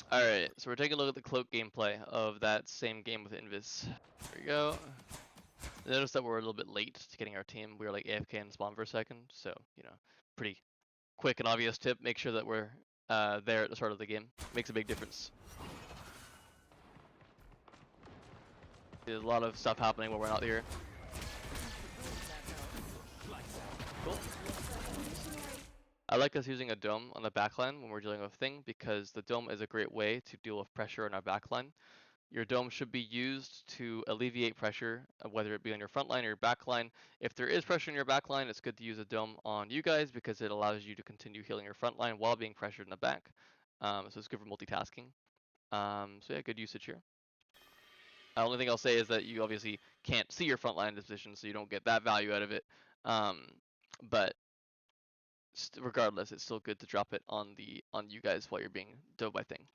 Alright, so we're taking a look at the cloak gameplay of that same game with Invis. Here we go. Notice that we're a little bit late to getting our team. We were like AFK and spawn for a second, so, pretty quick and obvious tip. Make sure that we're there at the start of the game. Makes a big difference. There's a lot of stuff happening when we're not here. Cool. I like us using a dome on the backline when we're dealing with Thing, because the dome is a great way to deal with pressure on our backline. Your dome should be used to alleviate pressure, whether it be on your front line or your back line. If there is pressure in your back line, it's good to use a dome on you guys because it allows you to continue healing your front line while being pressured in the back. So it's good for multitasking. So yeah, good usage here. The only thing I'll say is that you obviously can't see your front line position, so you don't get that value out of it. But regardless, it's still good to drop it on you guys while you're being dove by Thing.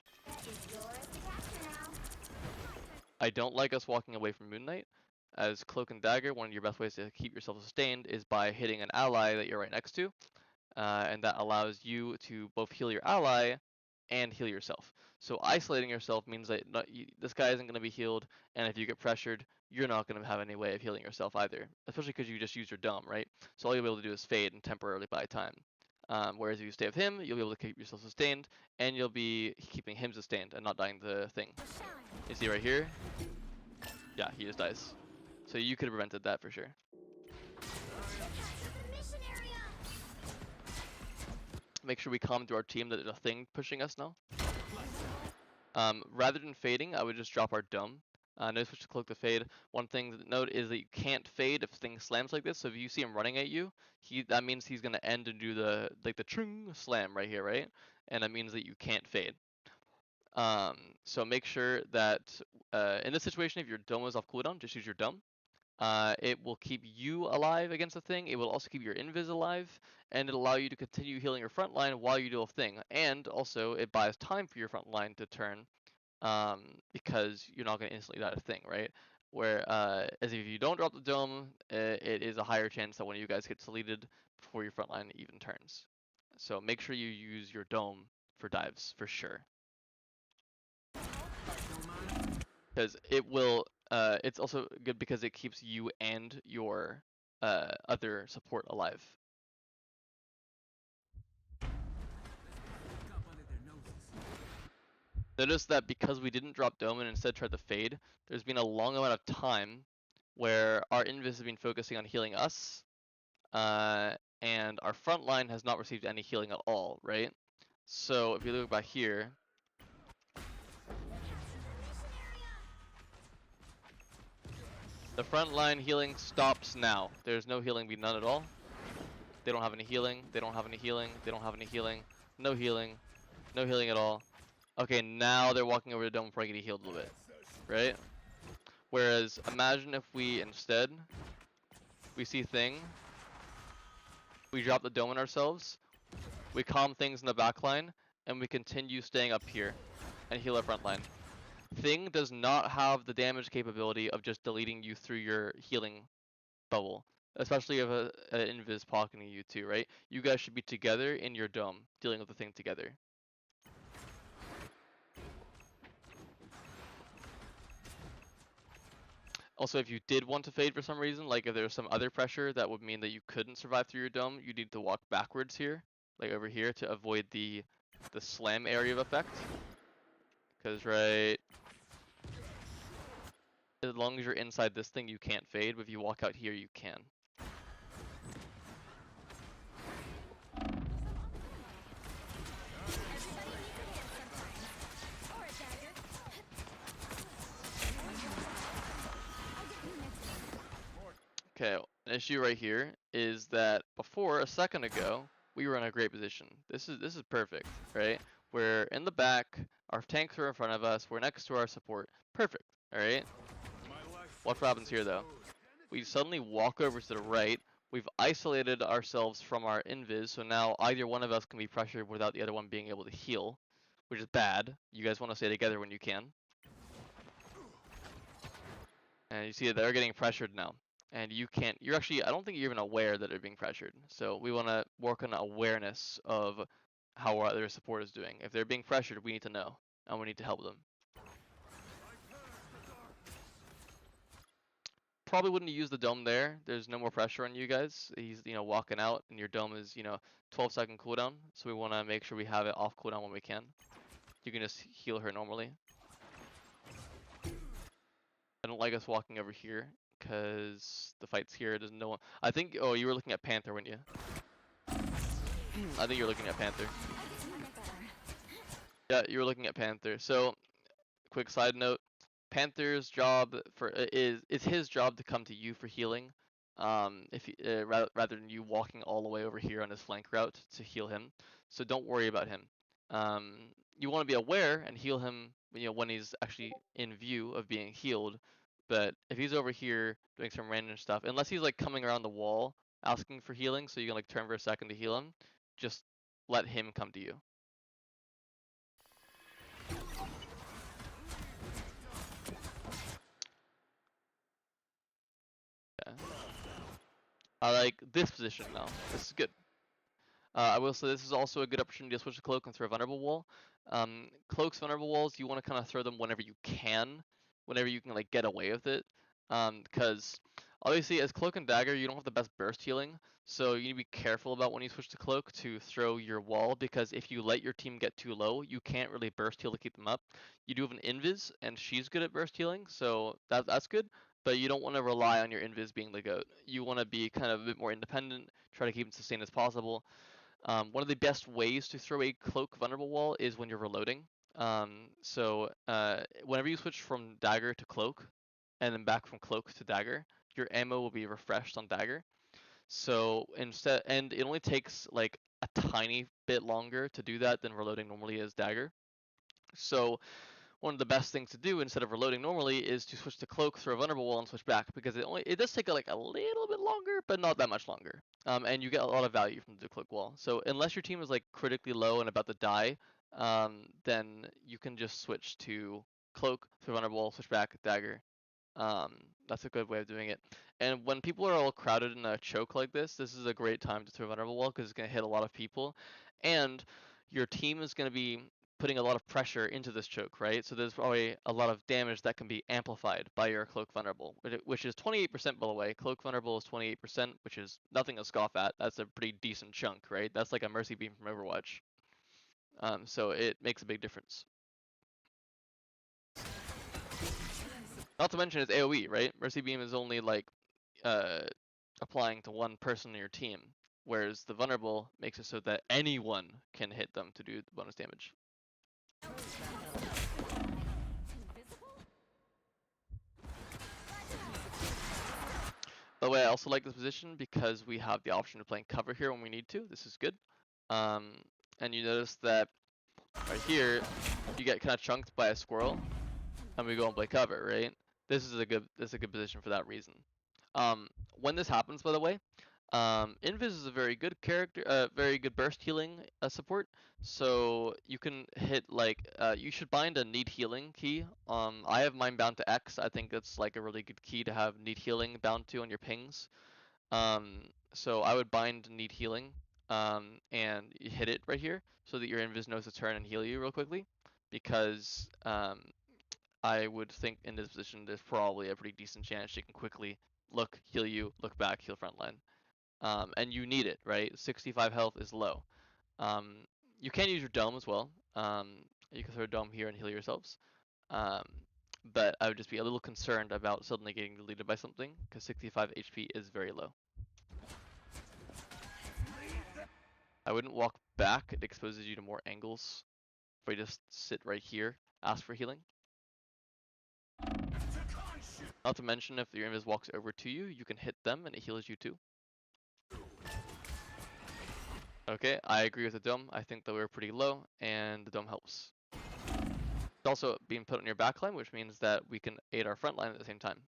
I don't like us walking away from Moon Knight. As Cloak and Dagger, one of your best ways to keep yourself sustained is by hitting an ally that you're right next to, and that allows you to both heal your ally and heal yourself. So isolating yourself means that this guy isn't going to be healed, and if you get pressured, you're not going to have any way of healing yourself either, especially because you just use your dome, right? So all you'll be able to do is fade and temporarily buy time. Whereas if you stay with him, you'll be able to keep yourself sustained, and you'll be keeping him sustained and not dying to the Thing. You see right here? Yeah, he just dies. So you could have prevented that for sure. Make sure we calm to our team that there's a Thing pushing us now. Rather than fading, I would just drop our dome. No switch to Cloak to fade. One thing to note is that you can't fade if Thing slams like this. So if you see him running at you, that means he's gonna end and do the tring slam right here, right? And that means that you can't fade. So make sure that in this situation, if your dome is off cooldown, just use your dome. It will keep you alive against the Thing. It will also keep your invis alive, and it'll allow you to continue healing your front line while you deal with Thing. And also, it buys time for your front line to turn, because you're not going to instantly die to Thing, right? Where as if you don't drop the dome, it is a higher chance that one of you guys gets deleted before your front line even turns. So make sure you use your dome for dives for sure, because it will. It's also good because it keeps you and your other support alive. Notice that because we didn't drop dome and instead tried to fade, there's been a long amount of time where our invis has been focusing on healing us, and our front line has not received any healing at all, right? So if you look back here, the front line healing stops now. There's no healing being done at all. They don't have any healing. They don't have any healing. They don't have any healing. No healing. No healing at all. Okay, now they're walking over the dome before I get healed a little bit, right? Whereas imagine if we instead we see Thing, we drop the dome on ourselves, we calm things in the back line, and we continue staying up here and heal our front line. Thing does not have the damage capability of just deleting you through your healing bubble, especially if an invis pocketing you too, right? You guys should be together in your dome, dealing with the Thing together. Also, if you did want to fade for some reason, like if there was some other pressure that would mean that you couldn't survive through your dome, you need to walk backwards here, like over here, to avoid the slam area of effect. Because right, as long as you're inside this thing, you can't fade, but if you walk out here, you can. Okay, an issue right here is that before, a second ago, we were in a great position. This is perfect, right? We're in the back, our tanks are in front of us, we're next to our support. Perfect, alright? Watch what happens here though. We suddenly walk over to the right, we've isolated ourselves from our invis, so now either one of us can be pressured without the other one being able to heal, which is bad. You guys want to stay together when you can. And you see that they're getting pressured now. And you can't, you're actually, I don't think you're even aware that they're being pressured. So we want to work on awareness of how our other support is doing. If they're being pressured, we need to know. and we need to help them. Probably wouldn't use the dome there. There's no more pressure on you guys. He's, you know, walking out, and your dome is, you know, 12-second cooldown. So we want to make sure we have it off cooldown when we can. You can just heal her normally. I don't like us walking over here because the fight's here. There's no one. I think. Oh, you were looking at Panther, weren't you? I think you're looking at Panther. Yeah, you were looking at Panther. So, quick side note: Panther's job is his job to come to you for healing. If rather than you walking all the way over here on his flank route to heal him. So don't worry about him. You want to be aware and heal him, you know, when he's actually in view of being healed. But if he's over here doing some random stuff, unless he's like coming around the wall asking for healing, so you can like turn for a second to heal him, just let him come to you. Yeah. I like this position now. This is good. I will say this is also a good opportunity to switch to Cloak and throw a Vulnerable Wall. Cloak's Vulnerable Walls, you want to kind of throw them whenever you can like get away with it. Because obviously as Cloak and Dagger, you don't have the best burst healing, so you need to be careful about when you switch to Cloak to throw your wall, because if you let your team get too low, you can't really burst heal to keep them up. You do have an Invis, and she's good at burst healing, so that's good, but you don't want to rely on your Invis being the GOAT. You want to be kind of a bit more independent, try to keep it sustained as possible. One of the best ways to throw a Cloak Vulnerable Wall is when you're reloading. Whenever you switch from Dagger to Cloak, and then back from Cloak to Dagger, your ammo will be refreshed on Dagger. So instead, and it only takes like a tiny bit longer to do that than reloading normally is Dagger. So one of the best things to do instead of reloading normally is to switch to Cloak, throw a Vulnerable Wall, and switch back, because it does take like a little bit longer, but not that much longer. And you get a lot of value from the Cloak Wall. So unless your team is like critically low and about to die, then you can just switch to Cloak, throw Vulnerable Wall, switch back, Dagger. That's a good way of doing it. And when people are all crowded in a choke like this is a great time to throw Vulnerable Wall, because it's going to hit a lot of people, and your team is going to be putting a lot of pressure into this choke, right? So there's probably a lot of damage that can be amplified by your Cloak Vulnerable, which is 28% by the way. Cloak Vulnerable is 28%, which is nothing to scoff at. That's a pretty decent chunk, right? That's like a Mercy Beam from Overwatch. So it makes a big difference. Not to mention it's AoE, right? Mercy Beam is only like applying to one person in your team, whereas the Vulnerable makes it so that anyone can hit them to do the bonus damage. By the way, I also like this position because we have the option of playing cover here when we need to. This is good. And you notice that right here, you get kind of chunked by a squirrel, and we go and play cover, right? This is a good position for that reason. When this happens, by the way, Invis is a very good character, very good burst healing support. So you can hit like you should bind a need healing key. I have mine bound to X. I think that's like a really good key to have need healing bound to on your pings. So I would bind need healing and you hit it right here so that your Invis knows to turn and heal you real quickly, because I would think in this position there's probably a pretty decent chance she can quickly look, heal you, look back, heal frontline. And you need it, right? 65 health is low. You can use your dome as well. You can throw a dome here and heal yourselves. But I would just be a little concerned about suddenly getting deleted by something, because 65 HP is very low. I wouldn't walk back, it exposes you to more angles. If I just sit right here, ask for healing. Not to mention, if your invis walks over to you, you can hit them and it heals you too. Okay, I agree with the dome. I think that we're pretty low, and the dome helps. It's also being put on your backline, which means that we can aid our front line at the same time.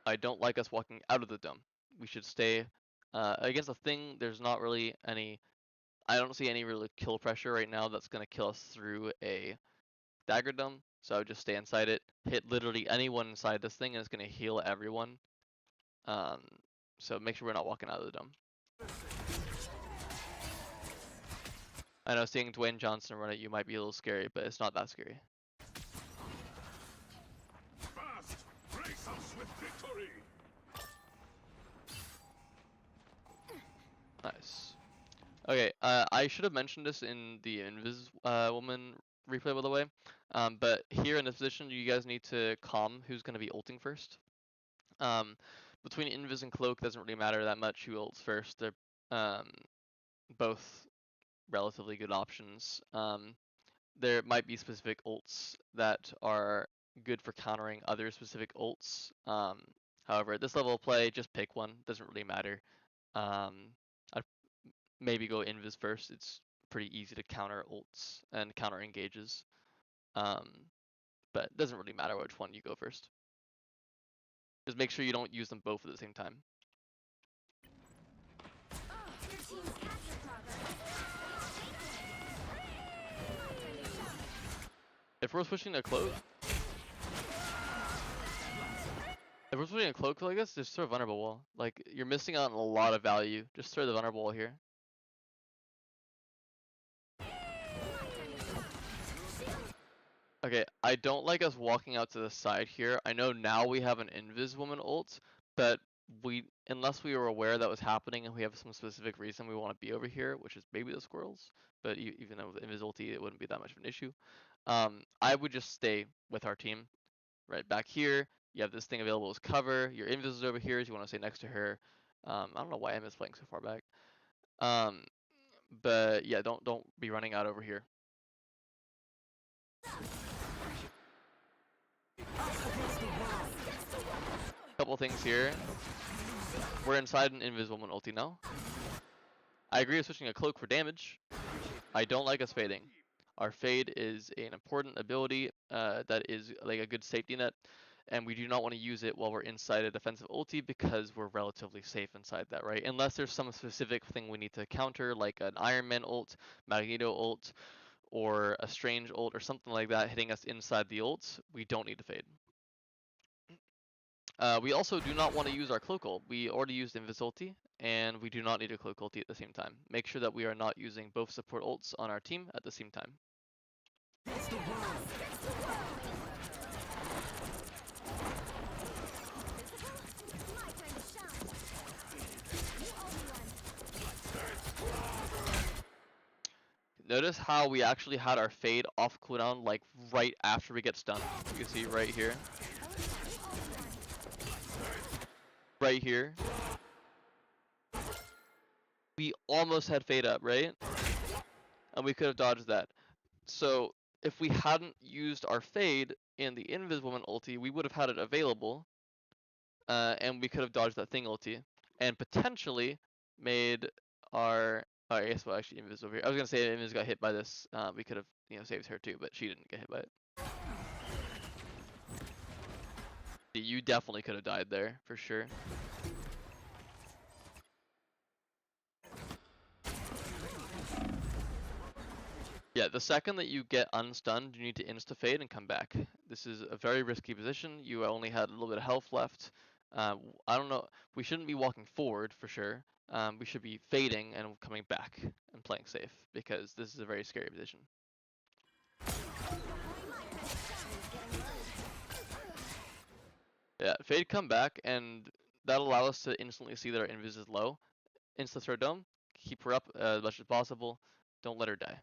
I don't like us walking out of the dome. We should stay against the thing. There's not really any. I don't see any really kill pressure right now that's gonna kill us through a dagger dome. So I would just stay inside it, hit literally anyone inside this thing, and it's gonna heal everyone. So make sure we're not walking out of the dome. I know seeing Dwayne Johnson run at you might be a little scary, but it's not that scary. Fast! Brace us with victory! Nice. Okay, I should have mentioned this in the Invis woman replay, by the way. But here in this position, you guys need to calm who's going to be ulting first. Between Invis and Cloak, doesn't really matter that much who ults first. They're both relatively good options. There might be specific ults that are good for countering other specific ults. However, at this level of play, just pick one. Doesn't really matter. I'd maybe go Invis first. It's pretty easy to counter ults and counter engages. But it doesn't really matter which one you go first. Just make sure you don't use them both at the same time. If we're switching to Cloak, like this, just throw a Vulnerable Wall. Like, you're missing out on a lot of value. Just throw the Vulnerable Wall here. Okay, I don't like us walking out to the side here. I know now we have an Invis woman ult, but unless we were aware that was happening and we have some specific reason we want to be over here, which is maybe the squirrels, but even though with Invis ulti, it wouldn't be that much of an issue. I would just stay with our team. Right back here, you have this thing available as cover. Your Invis is over here, as you want to stay next to her. I don't know why I'm playing so far back. But yeah, don't be running out over here. Couple things here. We're inside an Invis woman ulti now. I agree with switching a Cloak for damage. I don't like us fading. Our fade is an important ability that is like a good safety net, and we do not want to use it while we're inside a defensive ulti because we're relatively safe inside that, right? Unless there's some specific thing we need to counter, like an Iron Man ult, Magneto ult, or a Strange ult, or something like that hitting us inside the ults, we don't need to fade. We also do not want to use our Cloak ult. We already used Invis ulti, and we do not need a Cloak ulti at the same time. Make sure that we are not using both support ults on our team at the same time. Notice how we actually had our fade off cooldown like right after we get stunned. You can see right here. Right here. We almost had fade up, right? And we could have dodged that. So if we hadn't used our fade in the Invis woman ulti, we would have had it available. And we could have dodged that thing ulti. And potentially made our... I guess, well, actually, Invis over here. I was going to say if Invis got hit by this, we could have, saved her too, but she didn't get hit by it. You definitely could have died there, for sure. Yeah, the second that you get unstunned, you need to insta-fade and come back. This is a very risky position. You only had a little bit of health left. I don't know. We shouldn't be walking forward, for sure. We should be fading and coming back and playing safe, because this is a very scary position. Yeah, fade, come back, and that'll allow us to instantly see that our invis is low. Insta throw dome, keep her up as much as possible. Don't let her die.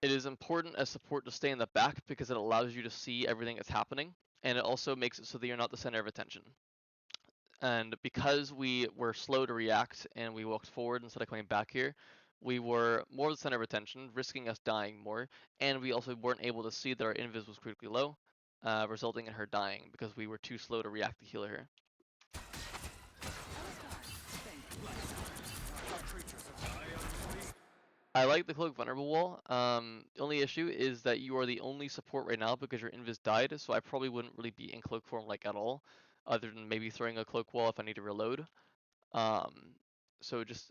It is important as support to stay in the back because it allows you to see everything that's happening, and it also makes it so that you're not the center of attention. And because we were slow to react and we walked forward instead of coming back here, we were more the center of attention, risking us dying more, and we also weren't able to see that our invis was critically low, resulting in her dying because we were too slow to react to heal her. I like the Cloak Vulnerable Wall. The only issue is that you are the only support right now because your invis died, so I probably wouldn't really be in Cloak form like at all, other than maybe throwing a Cloak Wall if I need to reload. So just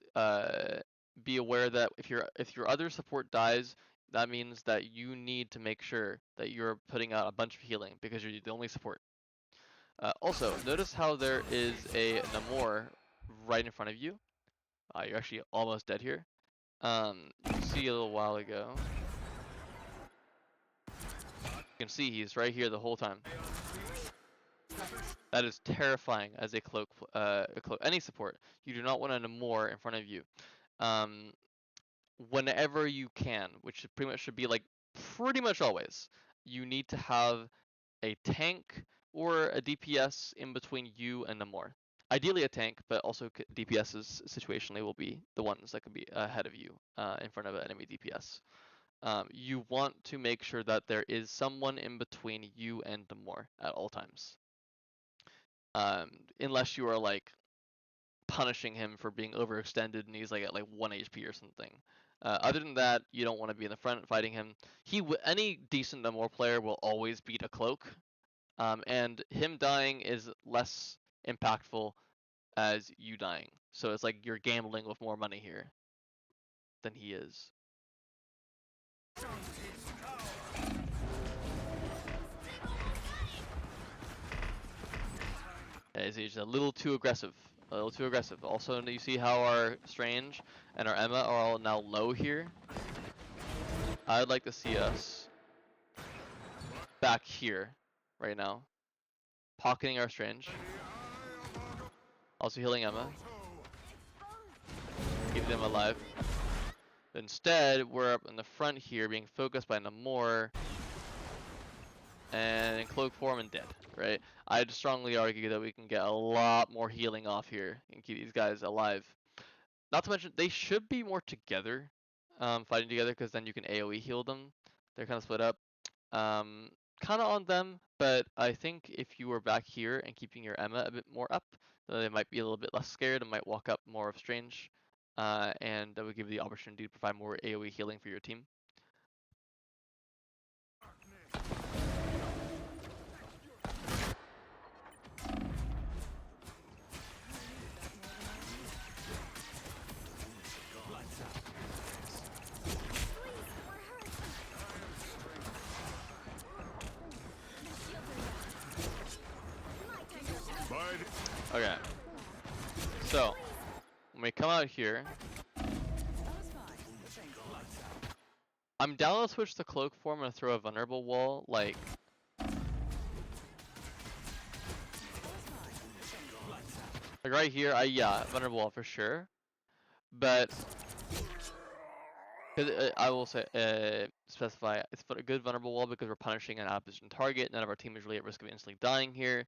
be aware that if your other support dies, that means that you need to make sure that you're putting out a bunch of healing because you're the only support. Also, notice how there is a Namor right in front of you. You're actually almost dead here. You see a little while ago. You can see he's right here the whole time. That is terrifying as a cloak. Any support. You do not want an Namor in front of you. Whenever you can, which pretty much should be like pretty much always, you need to have a tank or a DPS in between you and Namor. Ideally a tank, but also DPSs situationally will be the ones that can be ahead of you in front of an enemy DPS. You want to make sure that there is someone in between you and Namor at all times. Unless you are like punishing him for being overextended and he's like at like 1 HP or something. Other than that, you don't want to be in the front fighting him. Any decent Namor player will always beat a cloak, and him dying is less impactful as you dying. So it's like you're gambling with more money here than he is. He's a little too aggressive. A little too aggressive. Also, you see how our Strange and our Emma are all now low here? I'd like to see us back here right now. Pocketing our Strange. Also healing Emma. Keep them alive. Instead, we're up in the front here being focused by Namor. And in cloak form and dead, right? I'd strongly argue that we can get a lot more healing off here and keep these guys alive. Not to mention, they should be more together, fighting together, because then you can AoE heal them. They're kind of split up. Kind of on them, but I think if you were back here and keeping your Emma a bit more up, they might be a little bit less scared and might walk up more of Strange. And that would give you the opportunity to provide more AoE healing for your team. Okay, so when we come out here, I'm down to switch the cloak form and throw a vulnerable wall, like right here. Yeah, vulnerable wall for sure, but I will say specify it's a good vulnerable wall because we're punishing an opposition target. None of our team is really at risk of instantly dying here.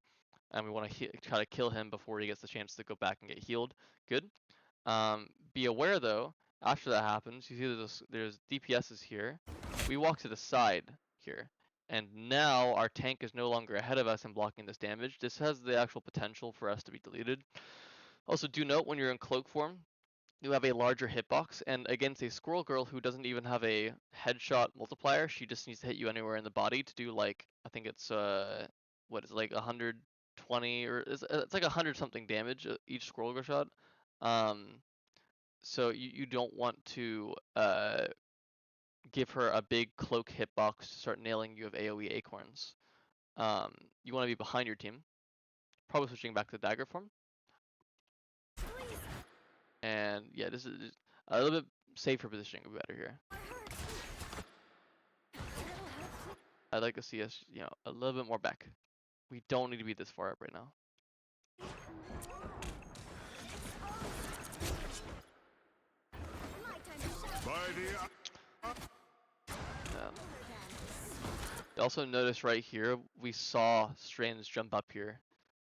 And we want to try to kill him before he gets the chance to go back and get healed. Good. Be aware though, after that happens, you see there's DPSs here. We walk to the side here, and now our tank is no longer ahead of us and blocking this damage. This has the actual potential for us to be deleted. Also, do note when you're in cloak form, you have a larger hitbox, and against a Squirrel Girl who doesn't even have a headshot multiplier, she just needs to hit you anywhere in the body to do like, I think it's what is it, like 120 or it's like 100 something damage each Squirrel Girl shot. So you don't want to give her a big cloak hitbox to start nailing you of AoE acorns. You want to be behind your team, probably switching back to dagger form. And yeah, this is a little bit safer positioning would be better here. I'd like to see us, a little bit more back. We don't need to be this far up right now. Also notice right here, we saw Strange jump up here.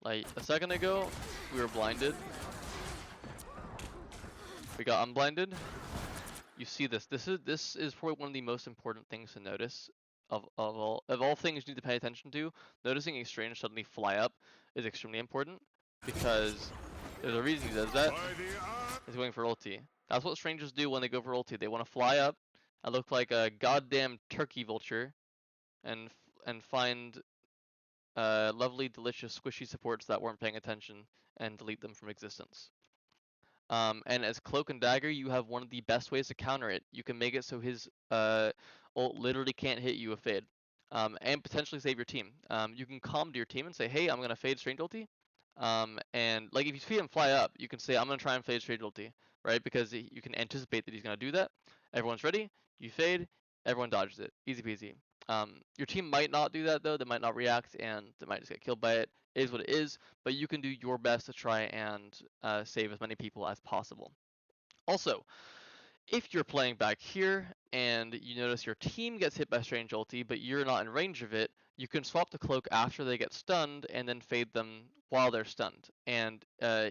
Like a second ago, we were blinded. We got unblinded. You see this. This is probably one of the most important things to notice. Of all things you need to pay attention to, noticing a Strange suddenly fly up is extremely important because there's a reason he does that. He's going for ulti. That's what Strangers do when they go for ulti. They want to fly up and look like a goddamn turkey vulture, and find lovely, delicious, squishy supports that weren't paying attention and delete them from existence. And as Cloak and Dagger, you have one of the best ways to counter it. You can make it so his ult literally can't hit you with Fade, and potentially save your team. You can calm to your team and say, hey, I'm going to Fade Strange ulti. And like if you see him fly up, you can say, I'm going to try and Fade Strange ulti. right? Because you can anticipate that he's going to do that. Everyone's ready, you fade, everyone dodges it. Easy peasy. Your team might not do that though. They might not react and they might just get killed by it. It is what it is, but you can do your best to try and save as many people as possible. Also, if you're playing back here and you notice your team gets hit by strange ulti, but you're not in range of it, you can swap the cloak after they get stunned and then fade them while they're stunned. And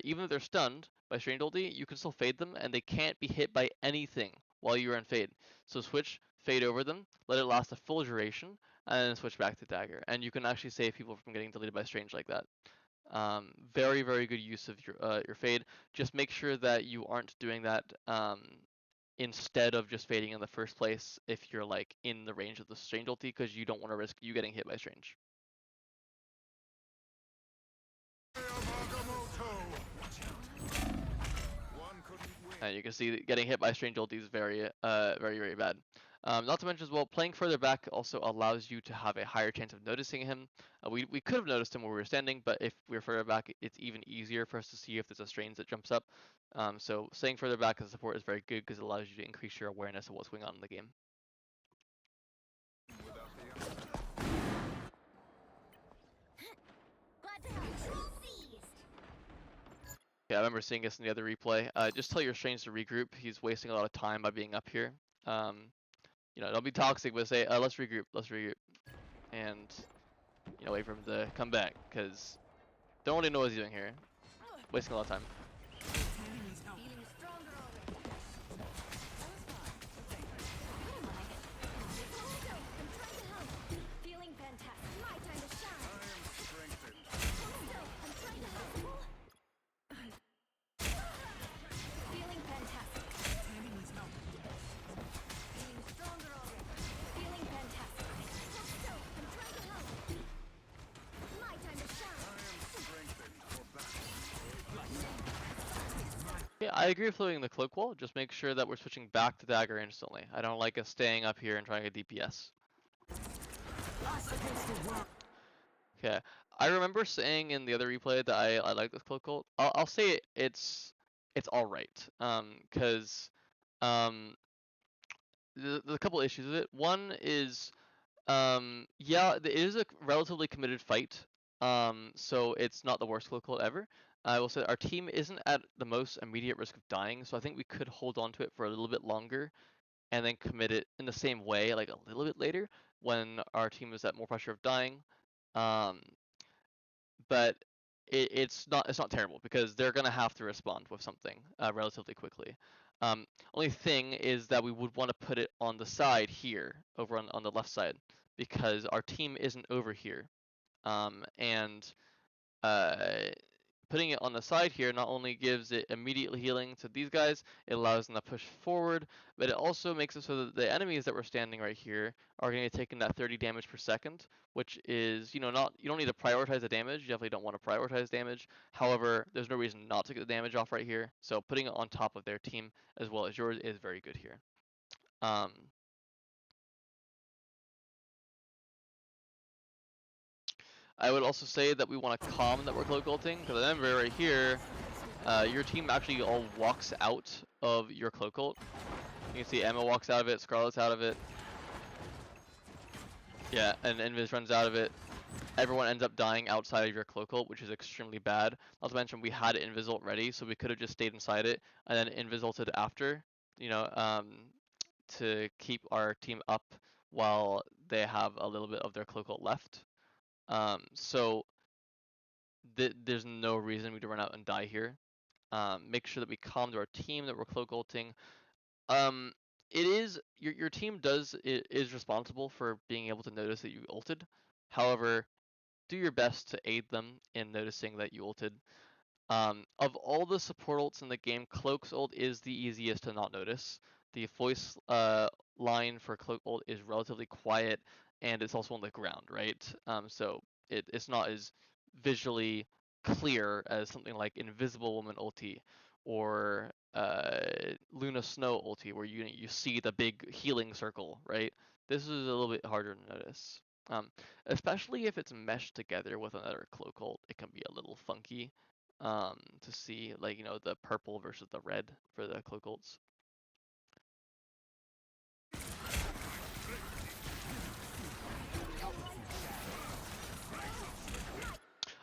even if they're stunned by strange ulti, you can still fade them and they can't be hit by anything while you're in fade. So switch, fade over them, let it last a full duration, and then switch back to dagger. And you can actually save people from getting deleted by strange like that. Very, very good use of your fade. Just make sure that you aren't doing that instead of just fading in the first place if you're like in the range of the strange ulti, because you don't want to risk you getting hit by strange. And you can see that getting hit by strange ulti is very, very bad. Not to mention as well, playing further back also allows you to have a higher chance of noticing him. We could have noticed him where we were standing, but if we're further back, it's even easier for us to see if there's a strange that jumps up. So staying further back as a support is very good because it allows you to increase your awareness of what's going on in the game. Yeah, I remember seeing this in the other replay. Just tell your strange to regroup. He's wasting a lot of time by being up here. You know, don't be toxic, but say, let's regroup, and you know, wait for him to come back, because don't really know what he's doing here. Wasting a lot of time. Yeah, I agree with floating the cloak wall. Just make sure that we're switching back to dagger instantly. I don't like us staying up here and trying to DPS. Okay, I remember saying in the other replay that I like this cloak ult. I'll say it's all right. Cause there's a couple issues with it. One is yeah, it is a relatively committed fight. So it's not the worst cloak ult ever. I will say our team isn't at the most immediate risk of dying, so I think we could hold on to it for a little bit longer and then commit it in the same way, like a little bit later, when our team is at more pressure of dying. But it's not terrible because they're gonna have to respond with something relatively quickly. Only thing is that we would want to put it on the side here, over on the left side, because our team isn't over here. And putting it on the side here not only gives it immediate healing to these guys, it allows them to push forward, but it also makes it so that the enemies that were standing right here are going to be taking that 30 damage per second, which is, you know, not, you don't need to prioritize the damage, you definitely don't want to prioritize damage. However, there's no reason not to get the damage off right here, so putting it on top of their team as well as yours is very good here. I would also say that we want to calm the network cloak ulting, because remember right here, your team actually all walks out of your cloak ult. You can see Emma walks out of it, Scarlet's out of it. Yeah, and Invis runs out of it. Everyone ends up dying outside of your cloak ult, which is extremely bad. Not to mention we had Invis ult ready, so we could have just stayed inside it, and then Invis ulted after, you know, to keep our team up while they have a little bit of their cloak ult left. So there's no reason we to run out and die here. Make sure that we calm to our team, that we're cloak ulting. It is your team is responsible for being able to notice that you ulted. However, do your best to aid them in noticing that you ulted. Of all the support ults in the game, Cloak's ult is the easiest to not notice. The voice line for Cloak ult is relatively quiet, and it's also on the ground, right? So it's not as visually clear as something like Invisible Woman ulti or Luna Snow ulti, where you see the big healing circle, right? This is a little bit harder to notice. Especially if it's meshed together with another cloak ult, it can be a little funky. to see like the purple versus the red for the cloak ults.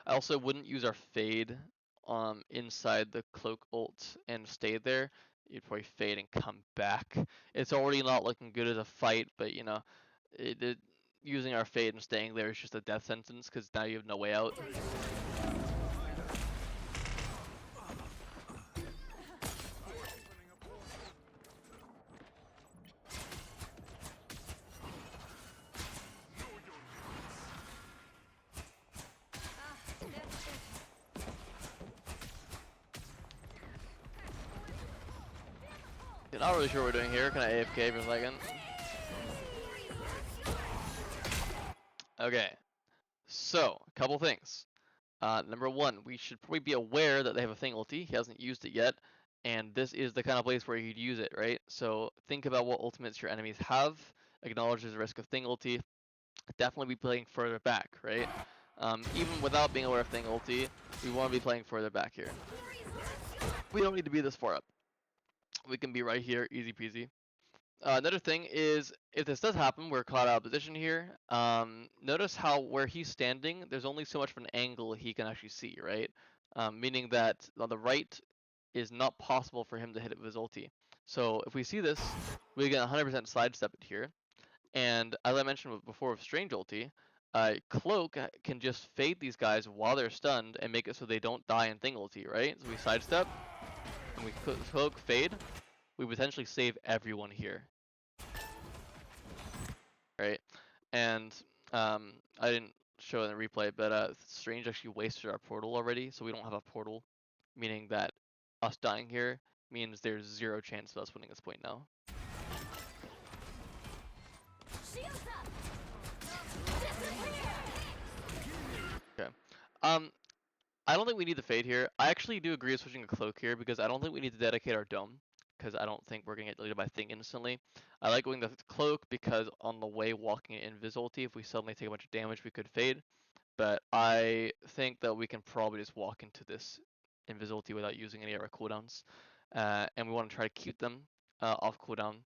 I also wouldn't use our fade inside the cloak ult and stay there. You'd probably fade and come back. It's already not looking good as a fight, but using our fade and staying there is just a death sentence because now you have no way out. Not really sure what we're doing here. Can I AFK for a second? Okay, so a couple things. Number one, we should probably be aware that they have a Thing ulti. He hasn't used it yet, and this is the kind of place where you'd use it, right? So think about what ultimates your enemies have. Acknowledge there's a risk of Thing ulti. Definitely be playing further back, right? Even without being aware of Thing ulti, we want to be playing further back here. We don't need to be this far up. We can be right here, easy peasy. Another thing is, if this does happen, we're caught out of position here. Notice how where he's standing, there's only so much of an angle he can actually see, right? Meaning that on the right is not possible for him to hit it with his ulti. So if we see this, we get 100% sidestep it here. And as I mentioned before with Strange ulti, Cloak can just fade these guys while they're stunned and make it so they don't die in Thing ulti, right? So we sidestep, and we Cloak fade. We potentially save everyone here, right? And I didn't show it in the replay, but Strange actually wasted our portal already, so we don't have a portal, meaning that us dying here means there's 0 chance of us winning this point now. Okay. I don't think we need the fade here. I actually do agree with switching a cloak here because I don't think we need to dedicate our dome, because I don't think we're gonna get deleted by Thing instantly. I like going the cloak because on the way walking in Invis ulti, if we suddenly take a bunch of damage, we could fade. But I think that we can probably just walk into this Invis ulti without using any of our cooldowns, and we want to try to keep them off cooldown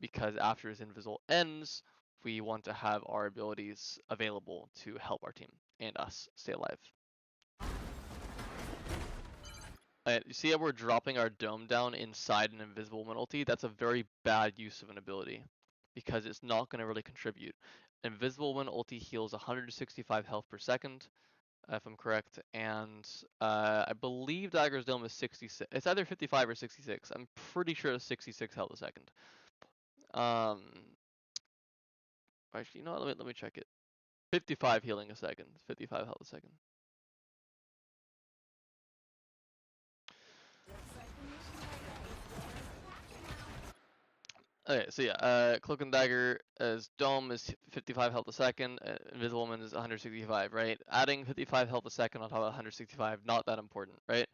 because after his Invis ult ends, we want to have our abilities available to help our team and us stay alive. You see how we're dropping our dome down inside an Invisible Woman ulti? That's a very bad use of an ability because it's not going to really contribute. Invisible Woman ulti heals 165 health per second, if I'm correct, and I believe Dagger's Dome is 66. It's either 55 or 66. I'm pretty sure it's 66 health a second. Actually, you know what? Let me check it. 55 healing a second. 55 health a second. Okay, so yeah, Cloak and Dagger as Dome is 55 health a second, Invisible Woman is 165, right? Adding 55 health a second on top of 165, not that important, right?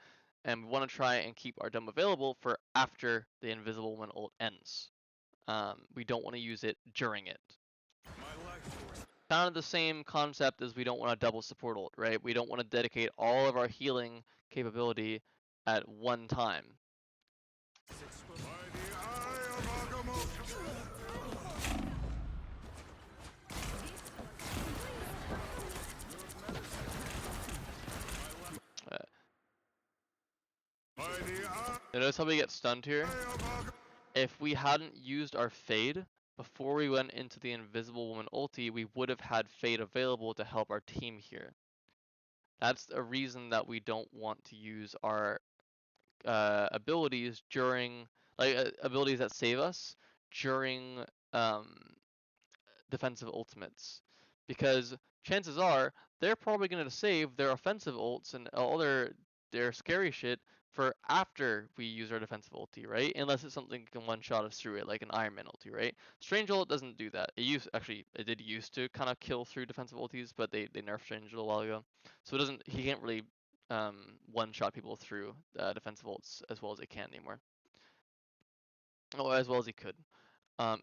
And we want to try and keep our Dome available for after the Invisible Woman ult ends. We don't want to use it during it. Kind of the same concept as we don't want to double support ult, right? We don't want to dedicate all of our healing capability at one time. Notice how we get stunned here? If we hadn't used our fade before we went into the Invisible Woman ulti, we would have had fade available to help our team here. That's a reason that we don't want to use our abilities during, abilities that save us during defensive ultimates. Because chances are, they're probably going to save their offensive ults and all their scary shit for after we use our defensive ulti, right? Unless it's something that can one-shot us through it, like an Iron Man ulti, right? Strange ult doesn't do that. It did used to kind of kill through defensive ultis, but they nerfed Strange a while ago. So he can't really one-shot people through defensive ults as well as he can anymore. Oh, as well as he could.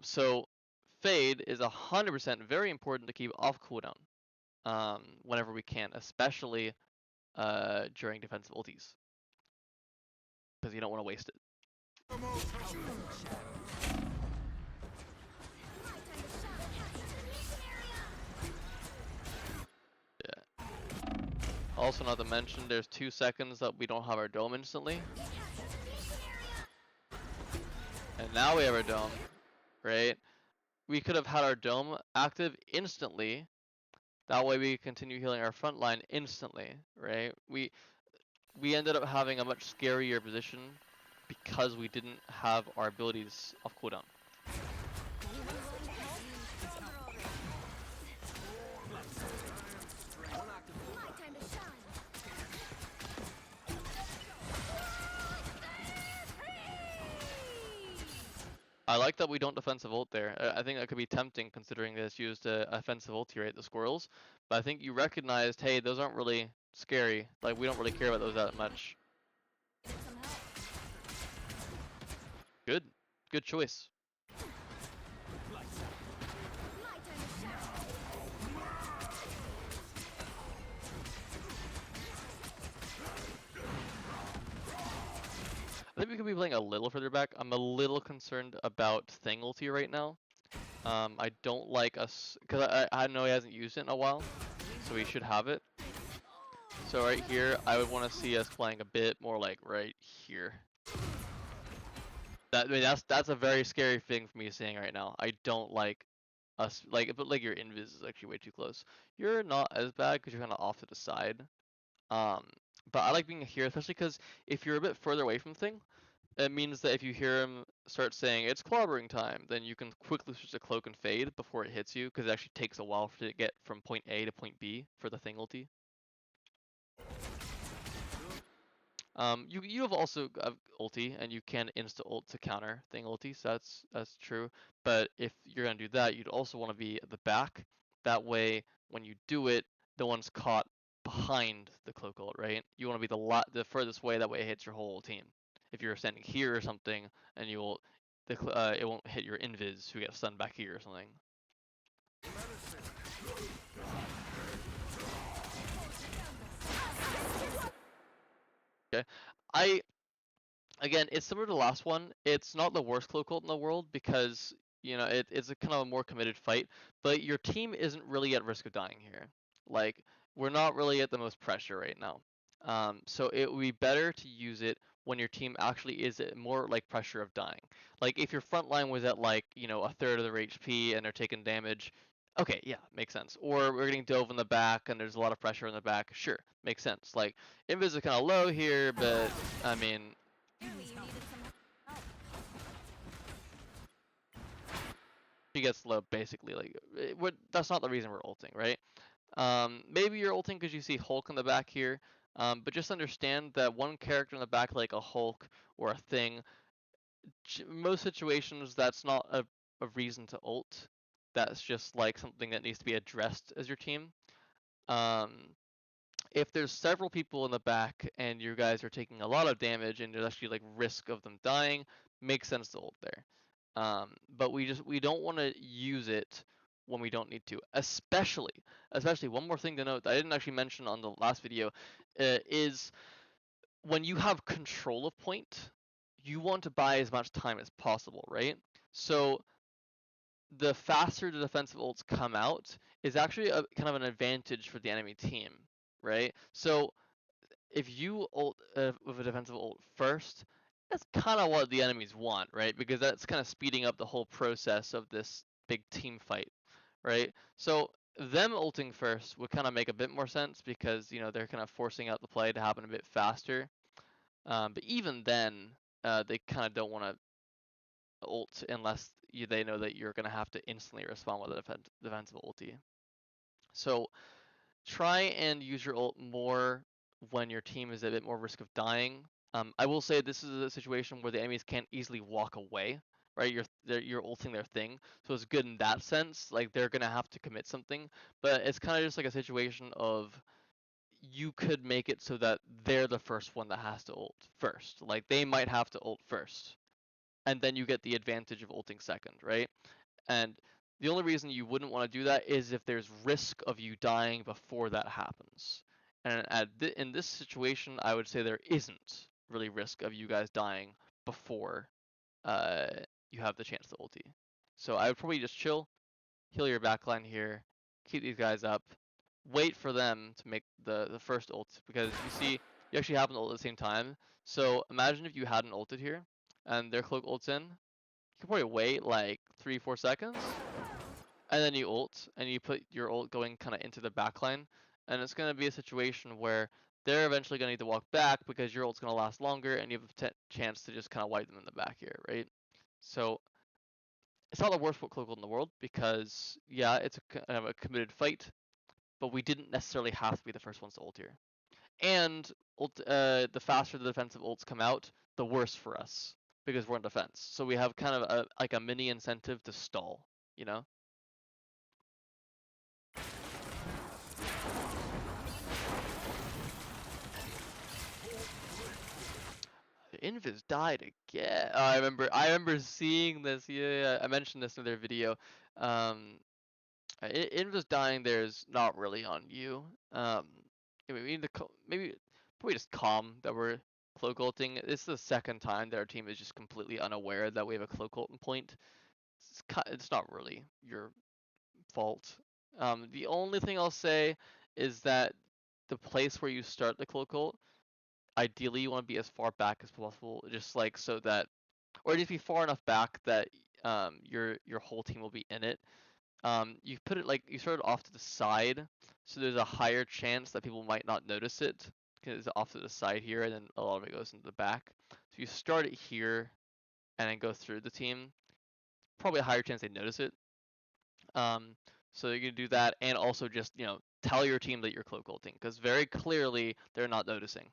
So fade is 100% very important to keep off cooldown whenever we can, especially during defensive ultis, because you don't want to waste it. Yeah. Also, not to mention, there's 2 seconds that we don't have our dome instantly. And now we have our dome, right? We could have had our dome active instantly. That way we continue healing our front line instantly, right? We ended up having a much scarier position because we didn't have our abilities off cooldown. I like that we don't defensive ult there. I think that could be tempting considering this used a offensive ulti, right? The squirrels. But I think you recognized, hey, those aren't really scary. Like, we don't really care about those that much. Good. Good choice. I think we could be playing a little further back. I'm a little concerned about Thing ulti right now. I don't like us, because I know he hasn't used it in a while, so he should have it. So right here, I would want to see us playing a bit more like right here. That's a very scary thing for me seeing right now. I don't like us, but like your invis is actually way too close. You're not as bad because you're kind of off to the side. But I like being here, especially because if you're a bit further away from Thing, it means that if you hear him start saying it's clobbering time, then you can quickly switch to cloak and fade before it hits you, because it actually takes a while for it to get from point A to point B for the Thing ulti. You have also ulti, and you can insta ult to counter Thing ulti, so that's true. But if you're gonna do that, you'd also want to be at the back. That way, when you do it, no one's caught behind the cloak ult, right? You want to be the furthest way. That way, it hits your whole team. If you're standing here or something, and it won't hit your invis who gets stunned back here or something. Okay, again, it's similar to the last one. It's not the worst cloak ult in the world because it's a kind of a more committed fight, but your team isn't really at risk of dying here. Like, we're not really at the most pressure right now. So it would be better to use it when your team actually is at more like pressure of dying. Like if your front line was at like a third of their HP and they're taking damage, okay, yeah, makes sense. Or we're getting dove in the back and there's a lot of pressure in the back, sure, makes sense. Like invis is kind of low here, but I mean, she gets low basically. Like that's not the reason we're ulting, right? Maybe you're ulting because you see Hulk in the back here, but just understand that one character in the back, like a Hulk or a Thing, most situations that's not a reason to ult. That's just like something that needs to be addressed as your team. If there's several people in the back and you guys are taking a lot of damage and there's actually like risk of them dying, makes sense to ult there. But we don't want to use it when we don't need to. Especially one more thing to note that I didn't actually mention on the last video is when you have control of point, you want to buy as much time as possible, right? So the faster the defensive ults come out is actually a kind of an advantage for the enemy team, right? So if you ult with a defensive ult first, that's kind of what the enemies want, right? Because that's kind of speeding up the whole process of this big team fight, right? So them ulting first would kind of make a bit more sense because they're kind of forcing out the play to happen a bit faster. But even then, they kind of don't want to ult unless they know that you're going to have to instantly respond with a defensive ulti. So try and use your ult more when your team is at a bit more risk of dying. I will say this is a situation where the enemies can't easily walk away, right? You're ulting their Thing, so it's good in that sense. Like they're gonna have to commit something, but it's kind of just like a situation of you could make it so that they're the first one that has to ult first. Like they might have to ult first, and then you get the advantage of ulting second, right? And the only reason you wouldn't want to do that is if there's risk of you dying before that happens. And in this situation, I would say there isn't really risk of you guys dying before you have the chance to ulti. So I would probably just chill, heal your backline here, keep these guys up, wait for them to make the first ult, because you see, you actually have an ult at the same time. So imagine if you hadn't ulted here, and their cloak ults in, you could probably wait like 3-4 seconds, and then you ult, and you put your ult going kind of into the backline, and it's going to be a situation where they're eventually going to need to walk back because your ult's going to last longer, and you have a chance to just kind of wipe them in the back here, right? So it's not the worst cloak ult in the world because, yeah, it's kind of a committed fight, but we didn't necessarily have to be the first ones to ult here. And the faster the defensive ults come out, the worse for us because we're in defense. So we have kind of like a mini incentive to stall, you know? Invis died again. Oh, I remember seeing this. Yeah, I mentioned this in their video. Invis dying there is not really on you. We need to maybe probably just calm that we're cloak ulting. This is the second time that our team is just completely unaware that we have a cloak ult point. It's not really your fault. The only thing I'll say is that the place where you start the cloak ult, ideally you want to be as far back as possible, just like so that, or just be far enough back that your whole team will be in it. You put it like you start it off to the side, so there's a higher chance that people might not notice it because it's off to the side here, and then a lot of it goes into the back. So you start it here, and then go through the team. Probably a higher chance they notice it. So you can do that, and also just tell your team that you're cloak ulting, because very clearly they're not noticing.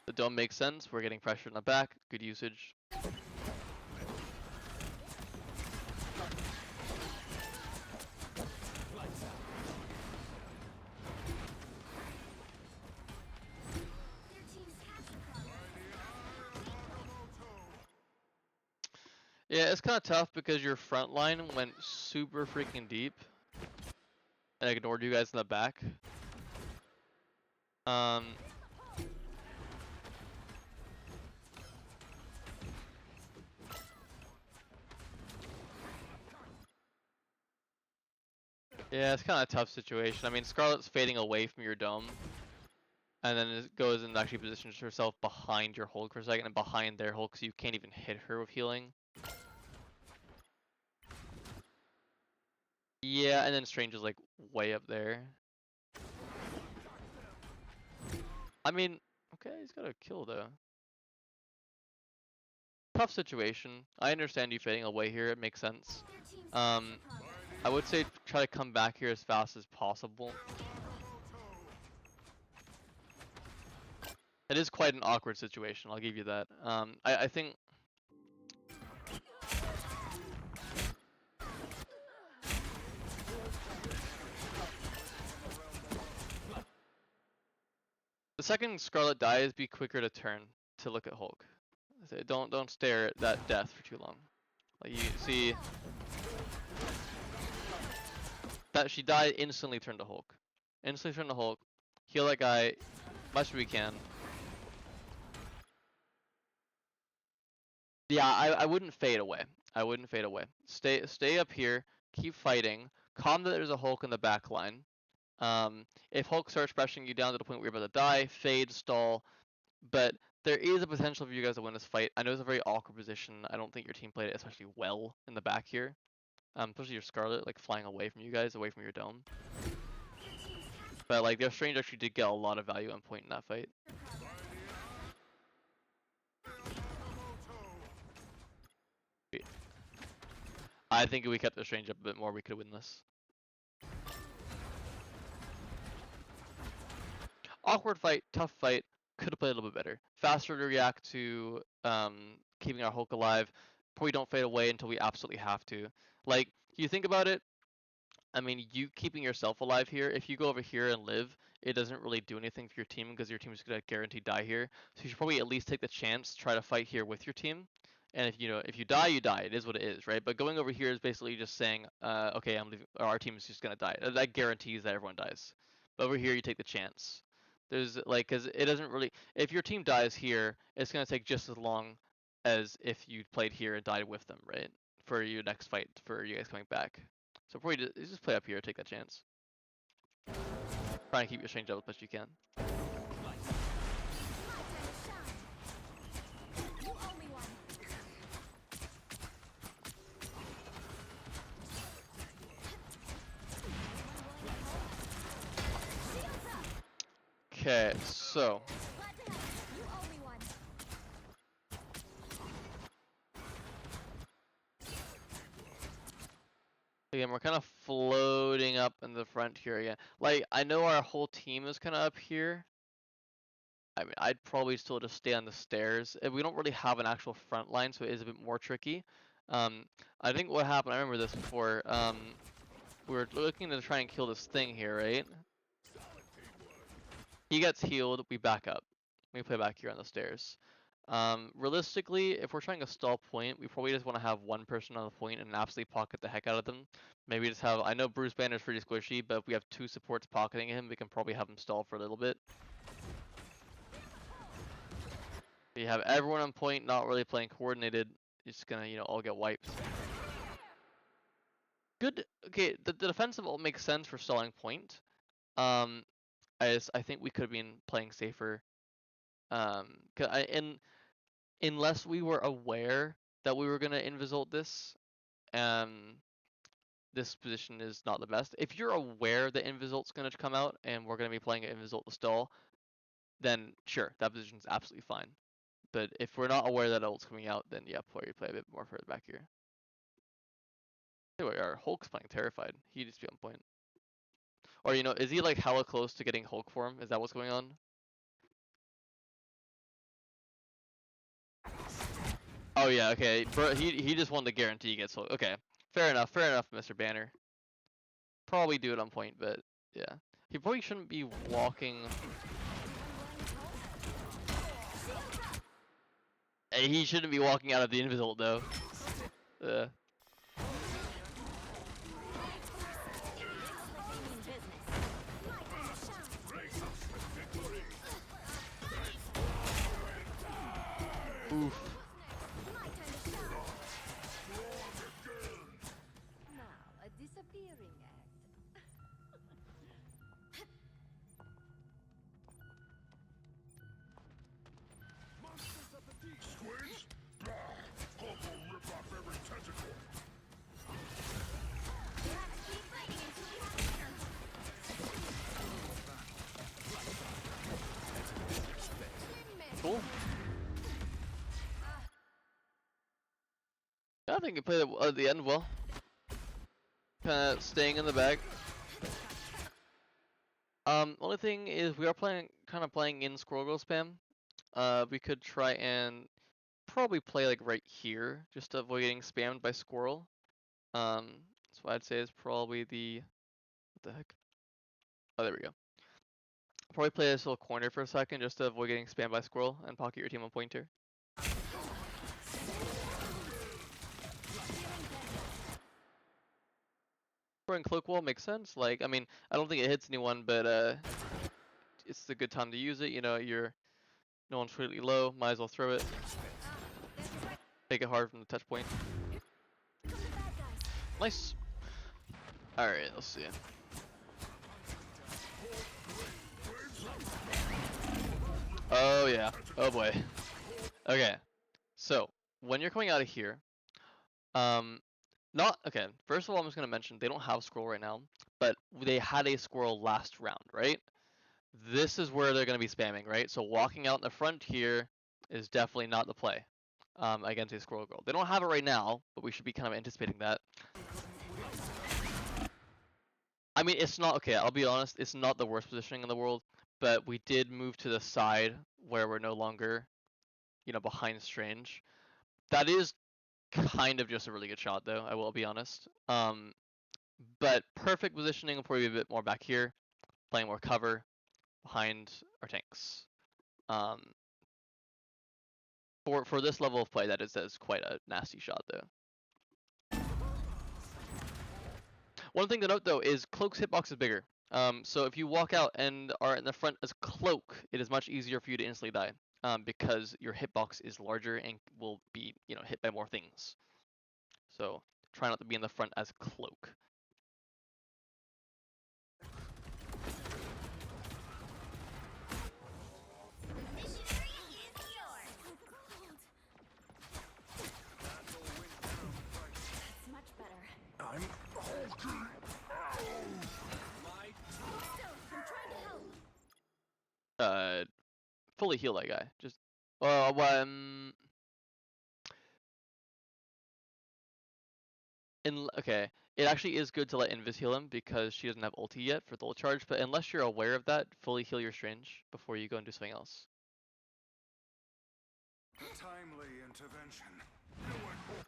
The dome makes sense. We're getting pressure in the back. Good usage. Yeah, it's kind of tough because your front line went super freaking deep and ignored you guys in the back. Yeah, it's kind of a tough situation. I mean, Scarlet's fading away from your dome, and then it goes and actually positions herself behind your Hulk for a second and behind their Hulk, so you can't even hit her with healing. Yeah, and then Strange is like way up there. I mean, okay, he's got a kill though. Tough situation. I understand you fading away here, it makes sense. I would say try to come back here as fast as possible. It is quite an awkward situation, I'll give you that. I think the second Scarlet dies, be quicker to turn to look at Hulk. Don't stare at that death for too long. Like you see that she died, instantly turn to Hulk. Instantly turn to Hulk. Heal that guy much as we can. Yeah, I wouldn't fade away. I wouldn't fade away. Stay up here. Keep fighting. Calm that there's a Hulk in the back line. If Hulk starts pressuring you down to the point where you're about to die, fade, stall. But there is a potential for you guys to win this fight. I know it's a very awkward position. I don't think your team played it especially well in the back here. Especially your Scarlet, like flying away from you guys, away from your dome. But like their Strange actually did get a lot of value on point in that fight. I think if we kept the Strange up a bit more, we could win this. Awkward fight, tough fight. Could have played a little bit better. Faster to react to keeping our Hulk alive. Probably don't fade away until we absolutely have to. Like, you think about it, I mean, you keeping yourself alive here, if you go over here and live, it doesn't really do anything for your team because your team is gonna guaranteed die here. So you should probably at least take the chance, try to fight here with your team. And if you die, you die. It is what it is, right? But going over here is basically just saying, okay, I'm leaving, or our team is just gonna die. That guarantees that everyone dies. But over here, you take the chance. There's like, cause it doesn't really. If your team dies here, it's gonna take just as long as if you played here and died with them, right? For your next fight, for you guys coming back. So probably just play up here, take that chance. Try and keep your exchange up as best you can. Okay, so again, we're kind of floating up in the front here again. Like, I know our whole team is kind of up here. I mean, I'd probably still just stay on the stairs. We don't really have an actual front line, so it is a bit more tricky. I think what happened, I remember this before, we were looking to try and kill this thing here, right? He gets healed, we back up. We play back here on the stairs. Realistically, if we're trying to stall point, we probably just want to have one person on the point and absolutely pocket the heck out of them. Maybe just have, I know Bruce Banner's pretty squishy, but if we have two supports pocketing him, we can probably have him stall for a little bit. We have everyone on point, not really playing coordinated. It's gonna, all get wiped. Good. Okay, the defensive all makes sense for stalling point. I think we could have been playing safer. Unless we were aware that we were gonna invisult this, this position is not the best. If you're aware that invisult's gonna come out and we're gonna be playing invisult to stall, then sure, that position's absolutely fine. But if we're not aware that ult's coming out, then yeah, probably play a bit more further back here. Anyway, our Hulk's playing terrified. He needs to be on point. Or is he like hella close to getting Hulk form? Is that what's going on? Oh yeah, okay. Bro, he just won the guarantee he gets Hulk. Okay, fair enough, Mr. Banner. Probably do it on point, but yeah, he probably shouldn't be walking. He shouldn't be walking out of the invisible though. Oof. Now, a disappearing act. Monsters of the deep. Squids? Hulk will rip off every tentacle. You have to keep fighting until you have a winner. Cool. I think you played at the end well. Kind of staying in the back. Only thing is we are kind of playing in Squirrel Girl spam. We could try and probably play like right here, just to avoid getting spammed by Squirrel. So what I'd say is probably what the heck? Oh, there we go. Probably play this little corner for a second, just to avoid getting spammed by Squirrel, and pocket your team on pointer. In Cloak Wall makes sense. Like, I mean, I don't think it hits anyone, but it's a good time to use it. No one's really low. Might as well throw it. Make it hard from the touch point. Nice. All right, let's see. Oh yeah. Oh boy. Okay. So when you're coming out of here, okay. First of all, I'm just gonna mention they don't have Squirrel right now, but they had a Squirrel last round, right? This is where they're gonna be spamming, right? So walking out in the front here is definitely not the play against a Squirrel Girl. They don't have it right now, but we should be kind of anticipating that. I mean, it's not okay. I'll be honest, it's not the worst positioning in the world, but we did move to the side where we're no longer, behind Strange. That is kind of just a really good shot, though. I will be honest. But perfect positioning will probably be a bit more back here, playing more cover. behind our tanks. For this level of play, that is quite a nasty shot though. One thing to note though is Cloak's hitbox is bigger. So if you walk out and are in the front as Cloak, it is much easier for you to instantly die. Because your hitbox is larger and will be, hit by more things. So try not to be in the front as Cloak. That's much better. I'm hulking. I'm trying to help. Fully heal that guy. Just okay, it actually is good to let Invis heal him because she doesn't have ulti yet for the ult charge, but unless you're aware of that, fully heal your Strange before you go and do something else. Timely intervention.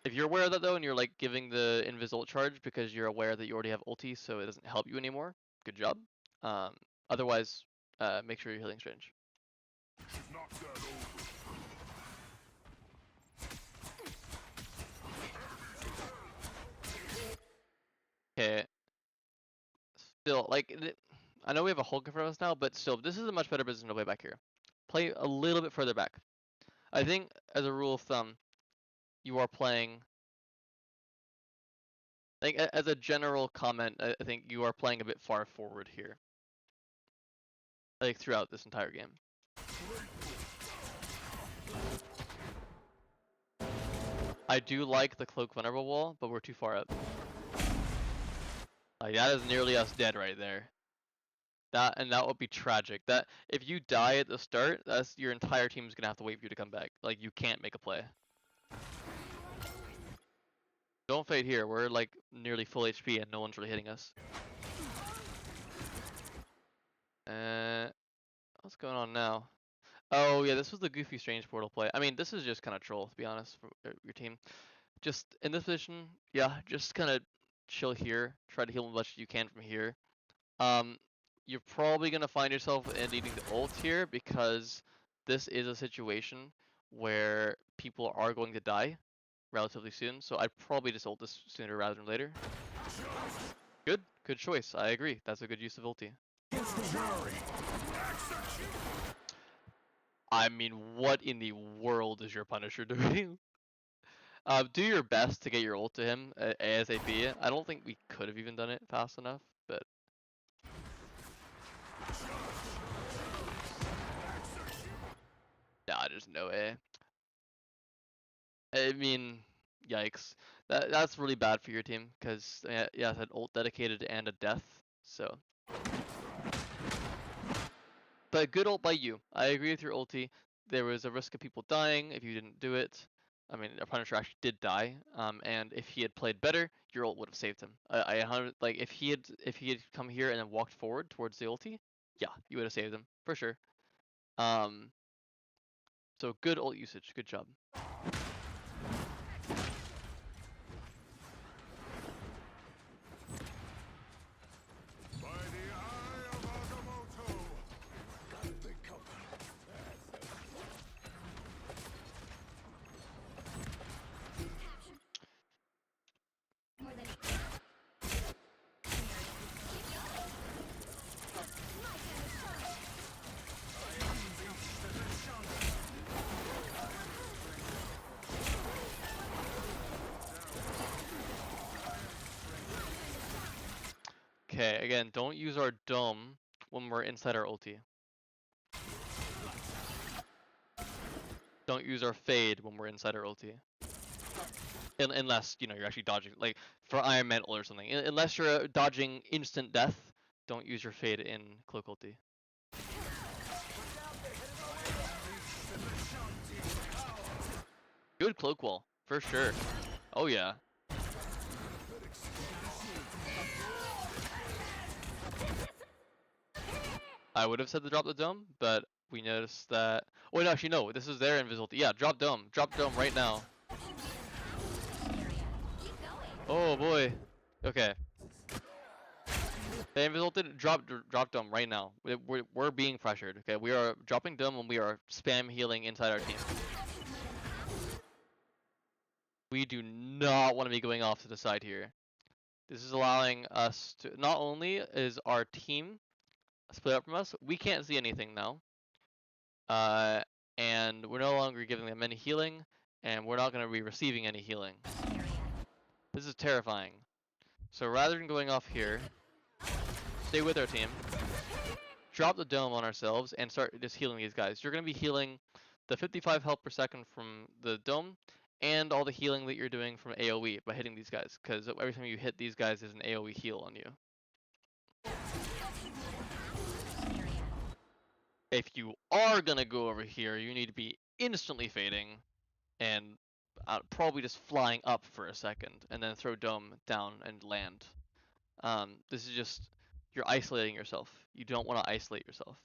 If you're aware of that though, and you're like giving the Invis ult charge because you're aware that you already have ulti, so it doesn't help you anymore, good job. Otherwise, make sure you're healing Strange. Knock that over. Okay. Still, I know we have a Hulk in front of us now, but still, this is a much better position to play back here. Play a little bit further back. I think, as a rule of thumb, you are playing... Like, as a general comment, I think you are playing a bit far forward here. Like, throughout this entire game. I do like the Cloak Vulnerable wall, but we're too far up. Like, that is nearly us dead right there. That would be tragic. That if you die at the start, that's your entire team's gonna have to wait for you to come back. Like, you can't make a play. Don't fade here. We're like nearly full HP and no one's really hitting us. What's going on now? Oh yeah, this was the goofy Strange portal play. I mean, this is just kind of troll, to be honest, for your team. Just in this position, yeah, just kind of chill here. Try to heal as much as you can from here. You're probably gonna find yourself in needing the ult here because this is a situation where people are going to die relatively soon. So I'd probably just ult this sooner rather than later. Good choice. I agree. That's a good use of ulti. I mean, what in the world is your Punisher doing? Do your best to get your ult to him ASAP. I don't think we could have even done it fast enough, but... Nah, there's no way. I mean, yikes. That's really bad for your team, because yeah, it had ult dedicated and a death, so... But good ult by you. I agree with your ulti. There was a risk of people dying if you didn't do it. I mean, our Punisher actually did die, and if he had played better, your ult would have saved him. Like if he had come here and then walked forward towards the ulti, yeah, you would have saved him for sure. So good ult usage, good job. Okay, again, don't use our dome when we're inside our ulti. Don't use our fade when we're inside our ulti. Unless, you're actually dodging, like, for Iron Mantle or something. Unless you're dodging instant death, don't use your fade in Cloak ulti. Good Cloak wall, for sure. Oh yeah. I would have said to drop the dome, but we noticed that... Oh, wait, actually, no. This is their invisibility. Yeah, drop dome. Drop dome right now. Oh, boy. Okay. The resulted drop dome right now. We're being pressured. Okay, we are dropping dome and we are spam healing inside our team. We do not want to be going off to the side here. This is allowing us to, not only is our team split up from us, we can't see anything now. And we're no longer giving them any healing, and we're not going to be receiving any healing. This is terrifying. So rather than going off here, stay with our team, drop the dome on ourselves, and start just healing these guys. You're going to be healing the 55 health per second from the dome, and all the healing that you're doing from AoE by hitting these guys, because every time you hit these guys, there's an AoE heal on you. If you are going to go over here, you need to be instantly fading, and probably just flying up for a second, and then throw dome down and land. This is just, you're isolating yourself. You don't want to isolate yourself.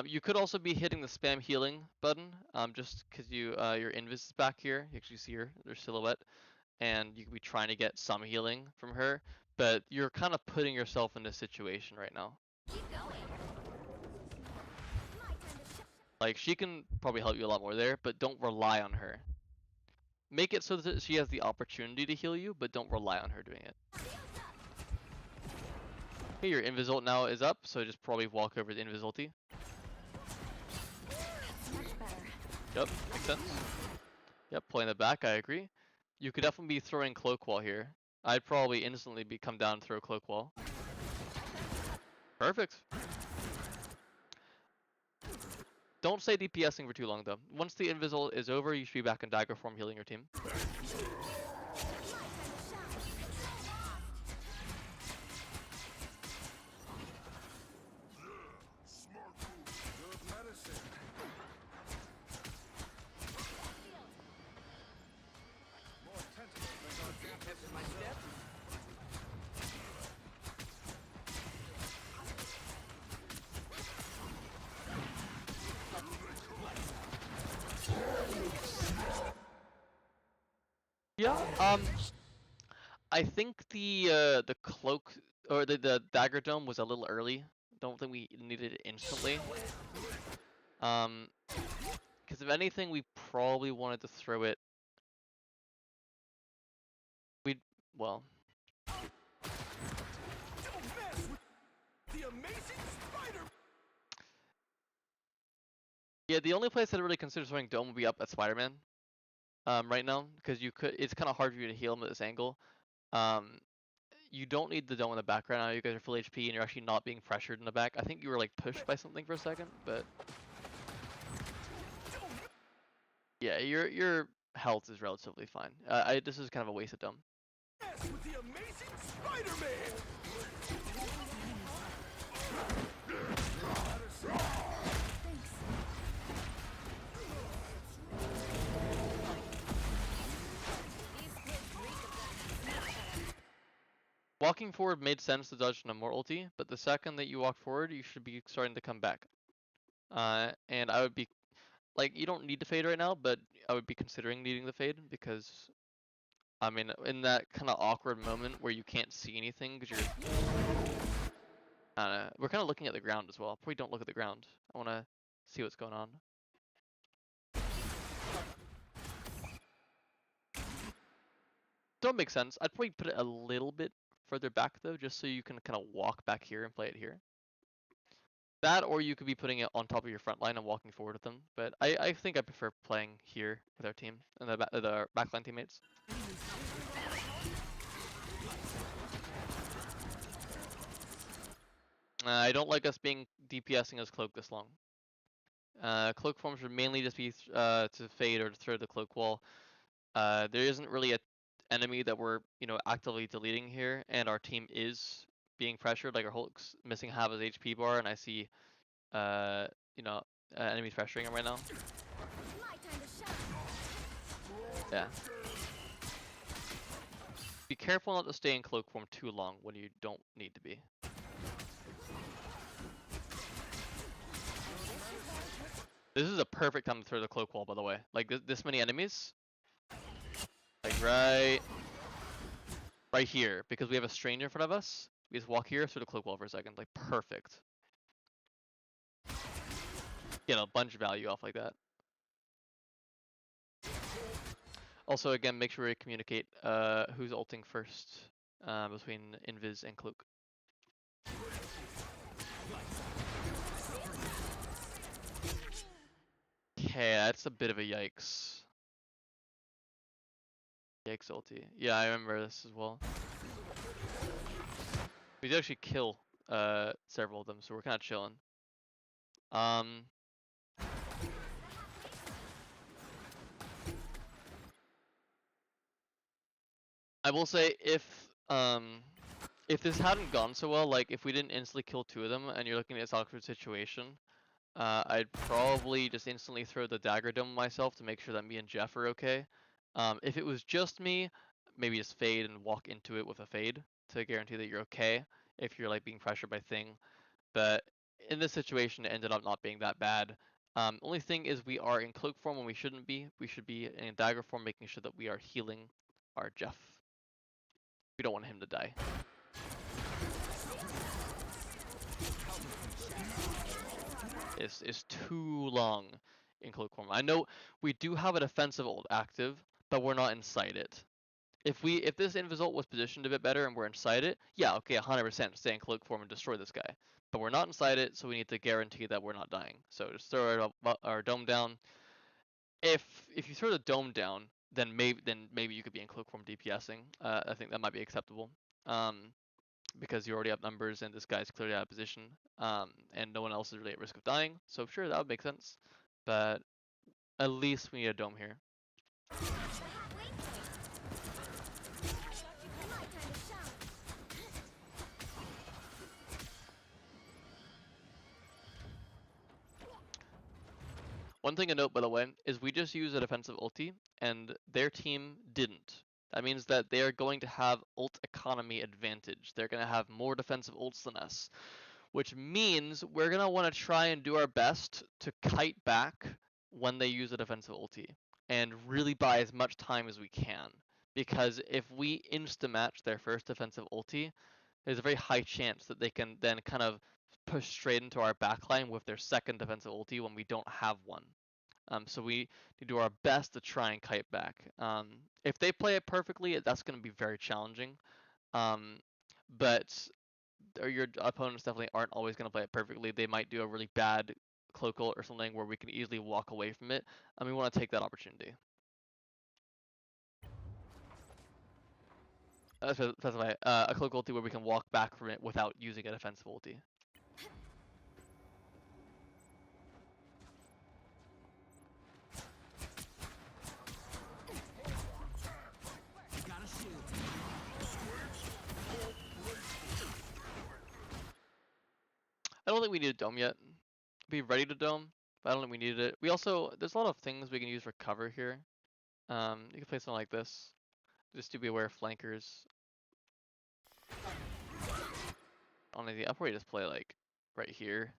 You could also be hitting the spam healing button, just because your invis is back here. You actually see her silhouette, and you could be trying to get some healing from her, but you're kind of putting yourself in this situation right now. Keep going. Like, she can probably help you a lot more there, but don't rely on her. Make it so that she has the opportunity to heal you, but don't rely on her doing it. Okay, your invis ult now is up, so just probably walk over the invis ulti. Much better. Yep, makes sense. Yep, pulling that back, I agree. You could definitely be throwing cloak wall here. I'd probably instantly come down and throw cloak wall. Perfect. Don't stay DPSing for too long though. Once the invis ult is over, you should be back in dagger form healing your team. Yeah, I think the cloak or the dagger dome was a little early. Don't think we needed it instantly. Because if anything, we probably wanted to throw it. Well. Yeah, the only place I'd really consider throwing dome would be up at Spider-Man. Right now, because it's kind of hard for you to heal him at this angle. You don't need the dome in the back right now. You guys are full HP and you're actually not being pressured in the back. I think you were like pushed by something for a second, but yeah, your health is relatively fine. This is kind of a waste of dome. With the amazing Spider-Man! Walking forward made sense to dodge an Immortal ulti, but the second that you walk forward, you should be starting to come back. And I would be, like, you don't need to fade right now, but I would be considering needing the fade because, I mean, in that kind of awkward moment where you can't see anything because you're, we're kind of looking at the ground as well. Probably don't look at the ground. I want to see what's going on. Don't make sense. I'd probably put it a little bit further back though, just so you can kind of walk back here and play it here. That, or you could be putting it on top of your front line and walking forward with them. But I think I prefer playing here with our team and the backline teammates. I don't like us being DPSing as cloak this long. Cloak form should mainly just be to fade or to throw the cloak wall. There isn't really a enemy that we're actively deleting here, and our team is being pressured. Like, our Hulk's missing half his HP bar, and I see enemies pressuring him right now. Yeah. Be careful not to stay in cloak form too long when you don't need to be. This is a perfect time to throw the cloak wall, by the way. Like, this many enemies. Like, right here, because we have a stranger in front of us. We just walk here, through the cloak wall for a second, like perfect. Get a bunch of value off like that. Also, again, make sure we communicate who's ulting first between Invis and Cloak. Okay, that's a bit of a yikes. Yikes ulti. Yeah, I remember this as well. We did actually kill several of them, so we're kind of chilling. I will say if this hadn't gone so well, like if we didn't instantly kill 2 of them and you're looking at this awkward situation, I'd probably just instantly throw the dagger dome myself to make sure that me and Jeff are okay. If it was just me, maybe just fade and walk into it with a fade to guarantee that you're okay if you're like being pressured by Thing. But in this situation, it ended up not being that bad. Only thing is we are in cloak form when we shouldn't be. We should be in dagger form, making sure that we are healing our Jeff. We don't want him to die. It's too long in cloak form. I know we do have a defensive ult active, but we're not inside it. If this invis ult was positioned a bit better and we're inside it, yeah, okay, 100% stay in cloak form and destroy this guy. But we're not inside it, so we need to guarantee that we're not dying. So just throw our dome down. If you throw the dome down, then maybe you could be in cloak form DPSing. I think that might be acceptable. Because you already have numbers and this guy's clearly out of position, and no one else is really at risk of dying. So sure, that would make sense. But at least we need a dome here. One thing to note, by the way, is we just used a defensive ulti, and their team didn't. That means that they are going to have ult economy advantage. They're going to have more defensive ults than us, which means we're going to want to try and do our best to kite back when they use a defensive ulti, and really buy as much time as we can. Because if we insta-match their first defensive ulti, there's a very high chance that they can then kind of push straight into our backline with their second defensive ulti when we don't have one. So we need to do our best to try and kite back. If they play it perfectly, that's going to be very challenging. But your opponents definitely aren't always going to play it perfectly. They might do a really bad cloak ult or something where we can easily walk away from it, and we want to take that opportunity. Specify a cloak ulti where we can walk back from it without using a defensive ulti. I don't think we need a dome yet. Be ready to dome, but I don't think we needed it. We also, there's a lot of things we can use for cover here. You can play something like this, just to be aware of flankers. Honestly, I'll probably just play like right here.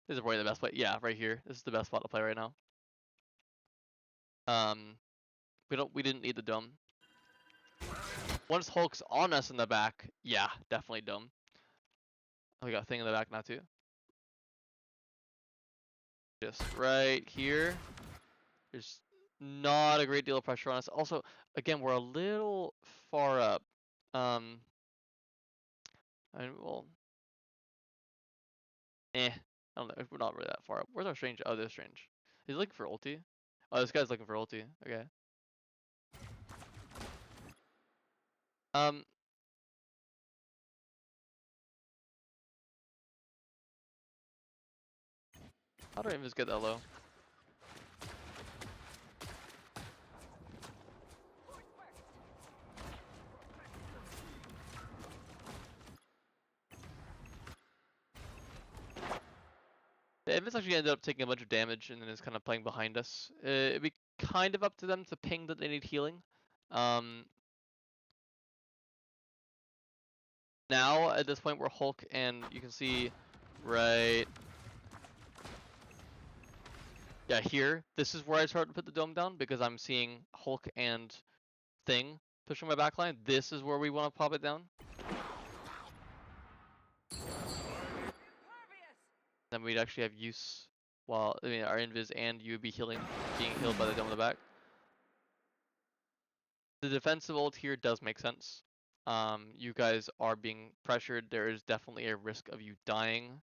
This is probably the best play. Yeah, right here. This is the best spot to play right now. We didn't need the dome. Once Hulk's on us in the back, yeah, definitely dome. Oh, we got a thing in the back now too. Just right here. There's not a great deal of pressure on us. Also, again, we're a little far up. Well, I don't know. We're not really that far up. Where's our strange? Oh, there's strange. He's looking for ulti. Oh, this guy's looking for ulti. Okay. How do I even just get that low? The Evans actually ended up taking a bunch of damage and then is kind of playing behind us. It'd be kind of up to them to ping that they need healing. Now, at this point, we're Hulk, and you can see right... Yeah, here, this is where I start to put the dome down, because I'm seeing Hulk and Thing pushing my backline. This is where we want to pop it down. Then we'd actually have use while our invis and you would be being healed by the dome in the back. The defensive ult here does make sense. You guys are being pressured. There is definitely a risk of you dying.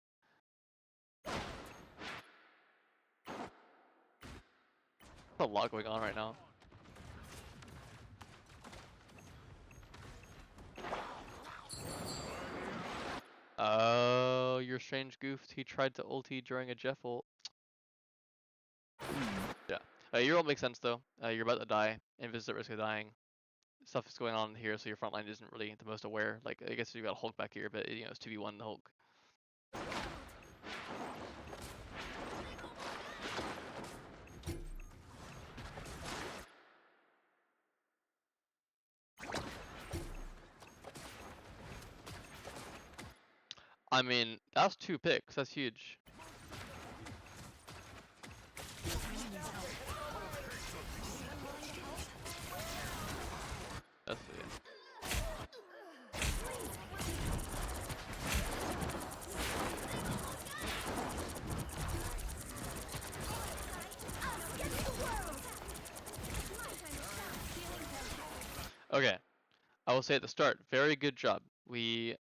There's a lot going on right now. Oh, you're strange goofed. He tried to ulti during a Jeff ult. Yeah. Your ult makes sense though. You're about to die. Invis at risk of dying. Stuff is going on here, so your front line isn't really the most aware. Like, I guess you got Hulk back here, but it's 2v1 the Hulk. I mean, that's 2 picks. That's huge. That's Okay. I will say at the start, very good job. We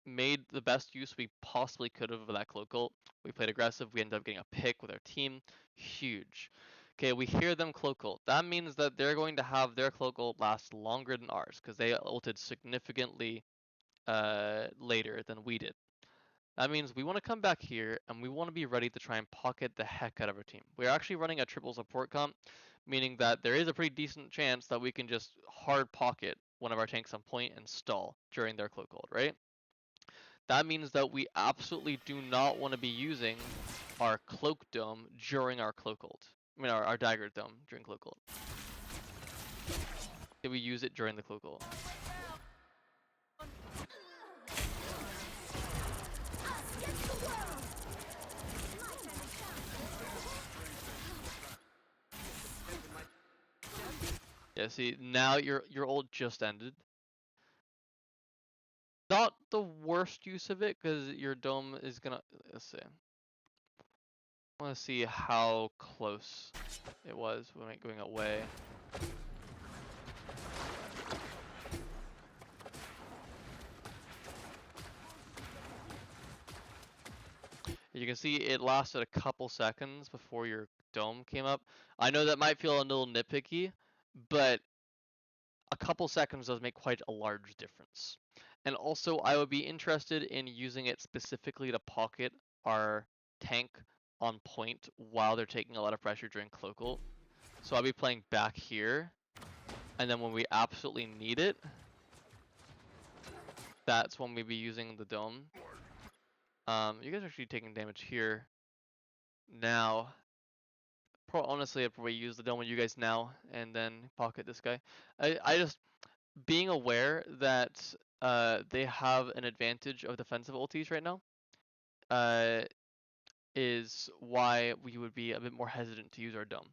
made the best use we possibly could of that cloak ult. We played aggressive. We ended up getting a pick with our team. Huge. Okay, we hear them cloak ult. That means that they're going to have their cloak ult last longer than ours because they ulted significantly later than we did. That means we want to come back here and we want to be ready to try and pocket the heck out of our team. We're actually running a triple support comp, meaning that there is a pretty decent chance that we can just hard pocket one of our tanks on point and stall during their cloak ult, right? That means that we absolutely do not want to be using our cloak dome during our cloak ult. I mean our dagger dome during cloak ult. Did we use it during the cloak ult? Yeah, see, now your ult just ended. Not the worst use of it, because your dome is gonna, let's see. I want to see how close it was when it going away. You can see it lasted a couple seconds before your dome came up. I know that might feel a little nitpicky, but a couple seconds does make quite a large difference. And also, I would be interested in using it specifically to pocket our tank on point while they're taking a lot of pressure during cloak ult. So I'll be playing back here, and then when we absolutely need it, that's when we'll be using the dome. You guys are actually taking damage here now. Honestly, I'd probably use the dome with you guys now and then pocket this guy. I just being aware that they have an advantage of defensive ultis right now is why we would be a bit more hesitant to use our dome.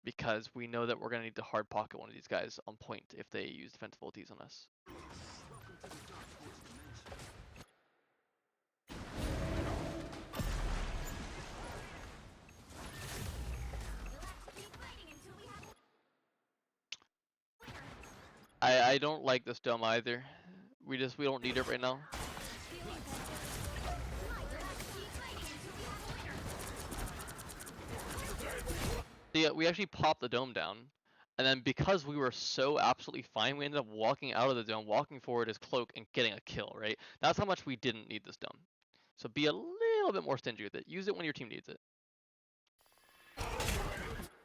Because we know that we're going to need to hard pocket one of these guys on point if they use defensive ultis on us. I don't like this dome either. We don't need it right now. Yeah, we actually popped the dome down, and then because we were so absolutely fine, we ended up walking out of the dome, walking forward as cloak, and getting a kill, right? That's how much we didn't need this dome. So be a little bit more stingy with it. Use it when your team needs it.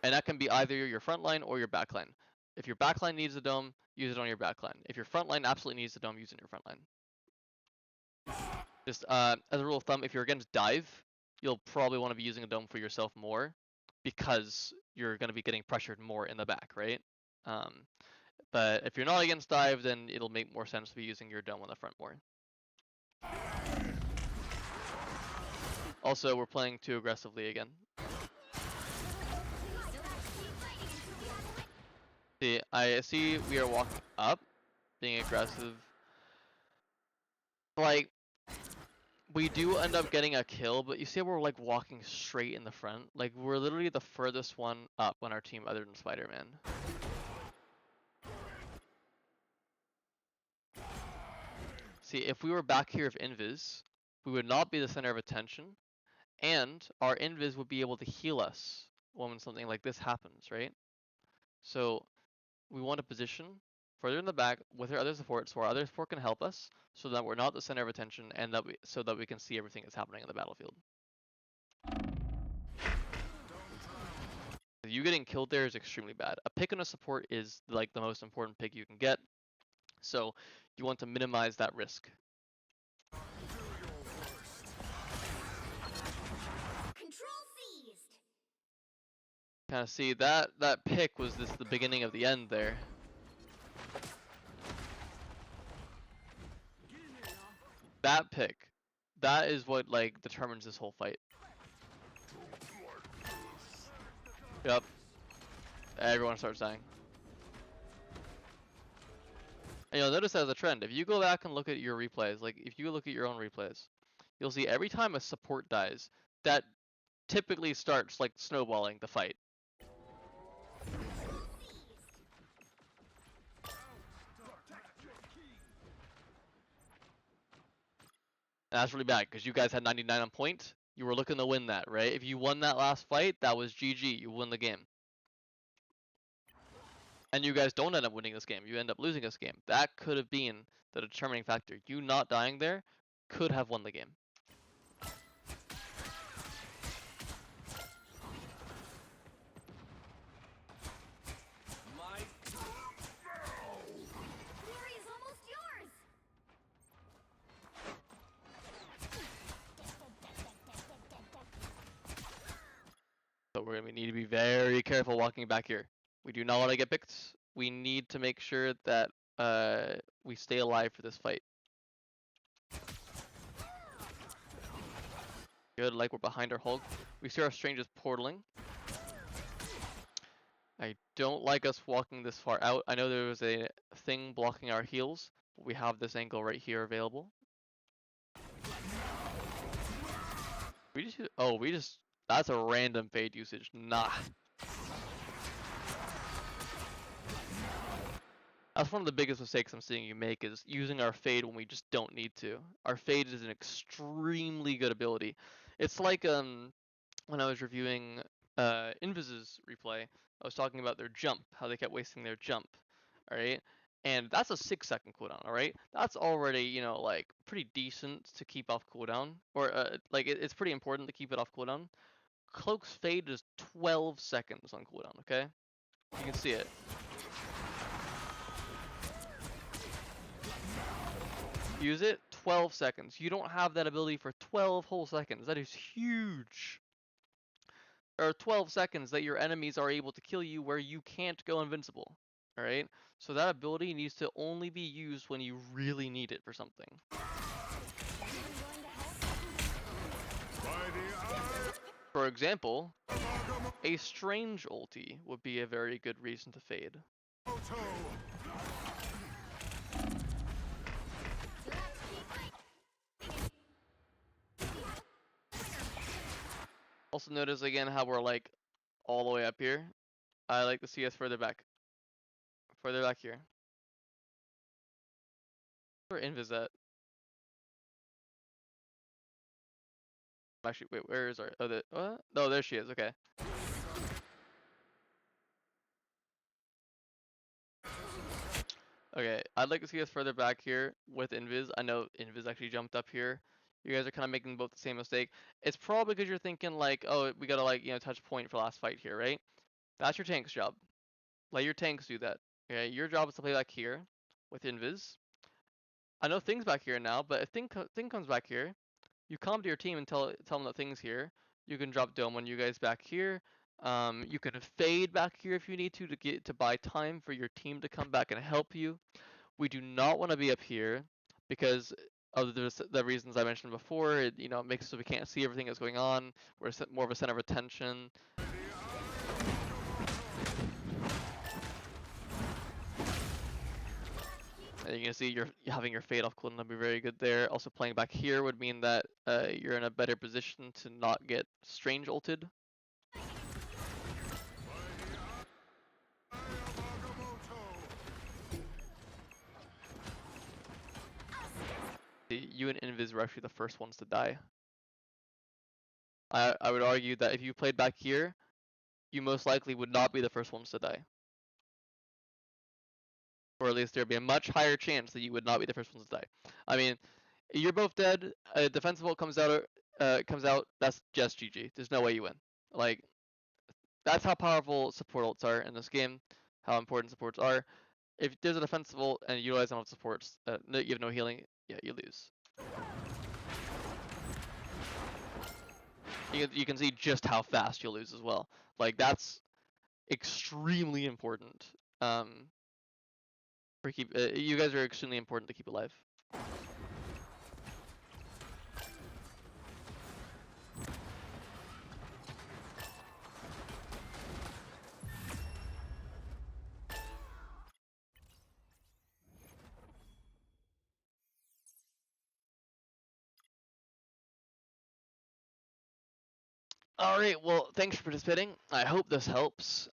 And that can be either your front line or your back line. If your back line needs the dome, use it on your back line. If your front line absolutely needs the dome, use it in your front line. Just as a rule of thumb, if you're against dive, you'll probably want to be using a dome for yourself more because you're going to be getting pressured more in the back, right? But if you're not against dive, then it'll make more sense to be using your dome on the front more. Also, we're playing too aggressively again. See, I see we are walking up, being aggressive. Like, We do end up getting a kill, but you see we're like walking straight in the front. Like we're literally the furthest one up on our team other than Spider-Man. See, if we were back here with Invis, we would not be the center of attention, and our Invis would be able to heal us when something like this happens, right? So we want to position further in the back with our other support, so our other support can help us, so that we're not the center of attention, and so that we can see everything that's happening in the battlefield. You getting killed there is extremely bad. A pick on a support is like the most important pick you can get, so you want to minimize that risk. Control seized. Kind of see that pick was the beginning of the end there. That pick, that is what like determines this whole fight. Yep. Everyone starts dying. And you'll notice as a trend, if you go back and look at your replays, like if you look at your own replays, you'll see every time a support dies, that typically starts like snowballing the fight. And that's really bad because you guys had 99 on point. You were looking to win that, right? If you won that last fight, that was GG. You win the game. And you guys don't end up winning this game. You end up losing this game. That could have been the determining factor. You not dying there could have won the game. Glory is almost yours. So we need to be very careful walking back here. We do not want to get picked. We need to make sure that we stay alive for this fight. Good, like we're behind our Hulk. We see our strangers portaling. I don't like us walking this far out. I know there was a thing blocking our heals, but we have this angle right here available. That's a random fade usage. Nah. That's one of the biggest mistakes I'm seeing you make, is using our fade when we just don't need to. Our fade is an extremely good ability. It's like when I was reviewing Invis's replay, I was talking about their jump, how they kept wasting their jump. Alright? And that's a 6-second cooldown, alright? That's already, you know, like pretty decent to keep off cooldown. Or like it's pretty important to keep it off cooldown. Cloak's fade is 12 seconds on cooldown, okay? You can see it. Use it, 12 seconds. You don't have that ability for 12 whole seconds. That is huge. There are 12 seconds that your enemies are able to kill you where you can't go invincible. Alright? So that ability needs to only be used when you really need it for something. For example, a strange ulti would be a very good reason to fade. Also notice again how we're like all the way up here. I like to see us further back. Further back here. Where Invis at? Actually, wait, where is our... Oh, what? No, there she is, okay. Okay, I'd like to see us further back here with Invis. I know Invis actually jumped up here. You guys are kind of making both the same mistake. It's probably because you're thinking like, oh, we gotta like, you know, touch point for last fight here, right? That's your tank's job. Let your tanks do that. Okay, your job is to play back here with Invis. I know Thing's back here now, but if Thing comes back here, you come to your team and tell them that Thing's here. You can drop Dome on you guys back here. You can fade back here if you need to buy time for your team to come back and help you. We do not want to be up here because of the reasons I mentioned before. It, you know, makes it so we can't see everything that's going on. We're more of a center of attention. And you can see you're having your fade off cooldown would be very good there. Also playing back here would mean that you're in a better position to not get strange ulted. You and Invis were actually the first ones to die. I would argue that if you played back here, you most likely would not be the first ones to die. Or at least there'd be a much higher chance that you would not be the first ones to die. I mean, you're both dead. A defensive ult comes out. That's just GG. There's no way you win. Like, that's how powerful support ults are in this game. How important supports are. If there's a defensive ult and you utilize enough supports, you have no healing. Yeah, you lose. You can see just how fast you'll lose as well. Like, that's extremely important. For you guys are extremely important to keep alive. All right, well, thanks for participating. I hope this helps.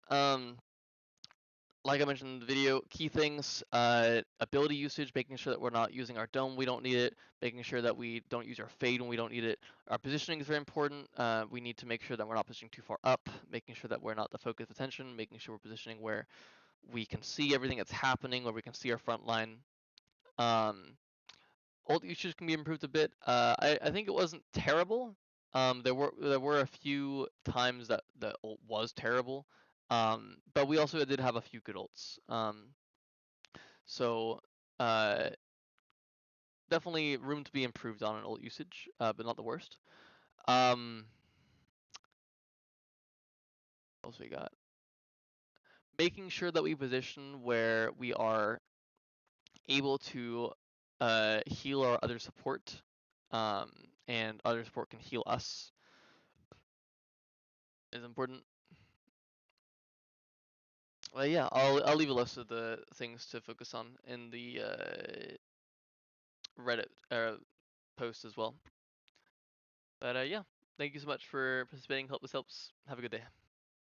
Like I mentioned in the video, key things, ability usage, making sure that we're not using our dome, we don't need it, making sure that we don't use our fade when we don't need it. Our positioning is very important. We need to make sure that we're not positioning too far up, making sure that we're not the focus of attention, making sure we're positioning where we can see everything that's happening, where we can see our front line. Ult usage can be improved a bit. I think it wasn't terrible. There were a few times that the ult was terrible. But we also did have a few good ults. So definitely room to be improved on in ult usage, but not the worst. What else we got? Making sure that we position where we are able to heal our other support, and other support can heal us is important. Well, yeah, I'll leave a list of the things to focus on in the Reddit post as well. But yeah, thank you so much for participating. Hope this helps. Have a good day.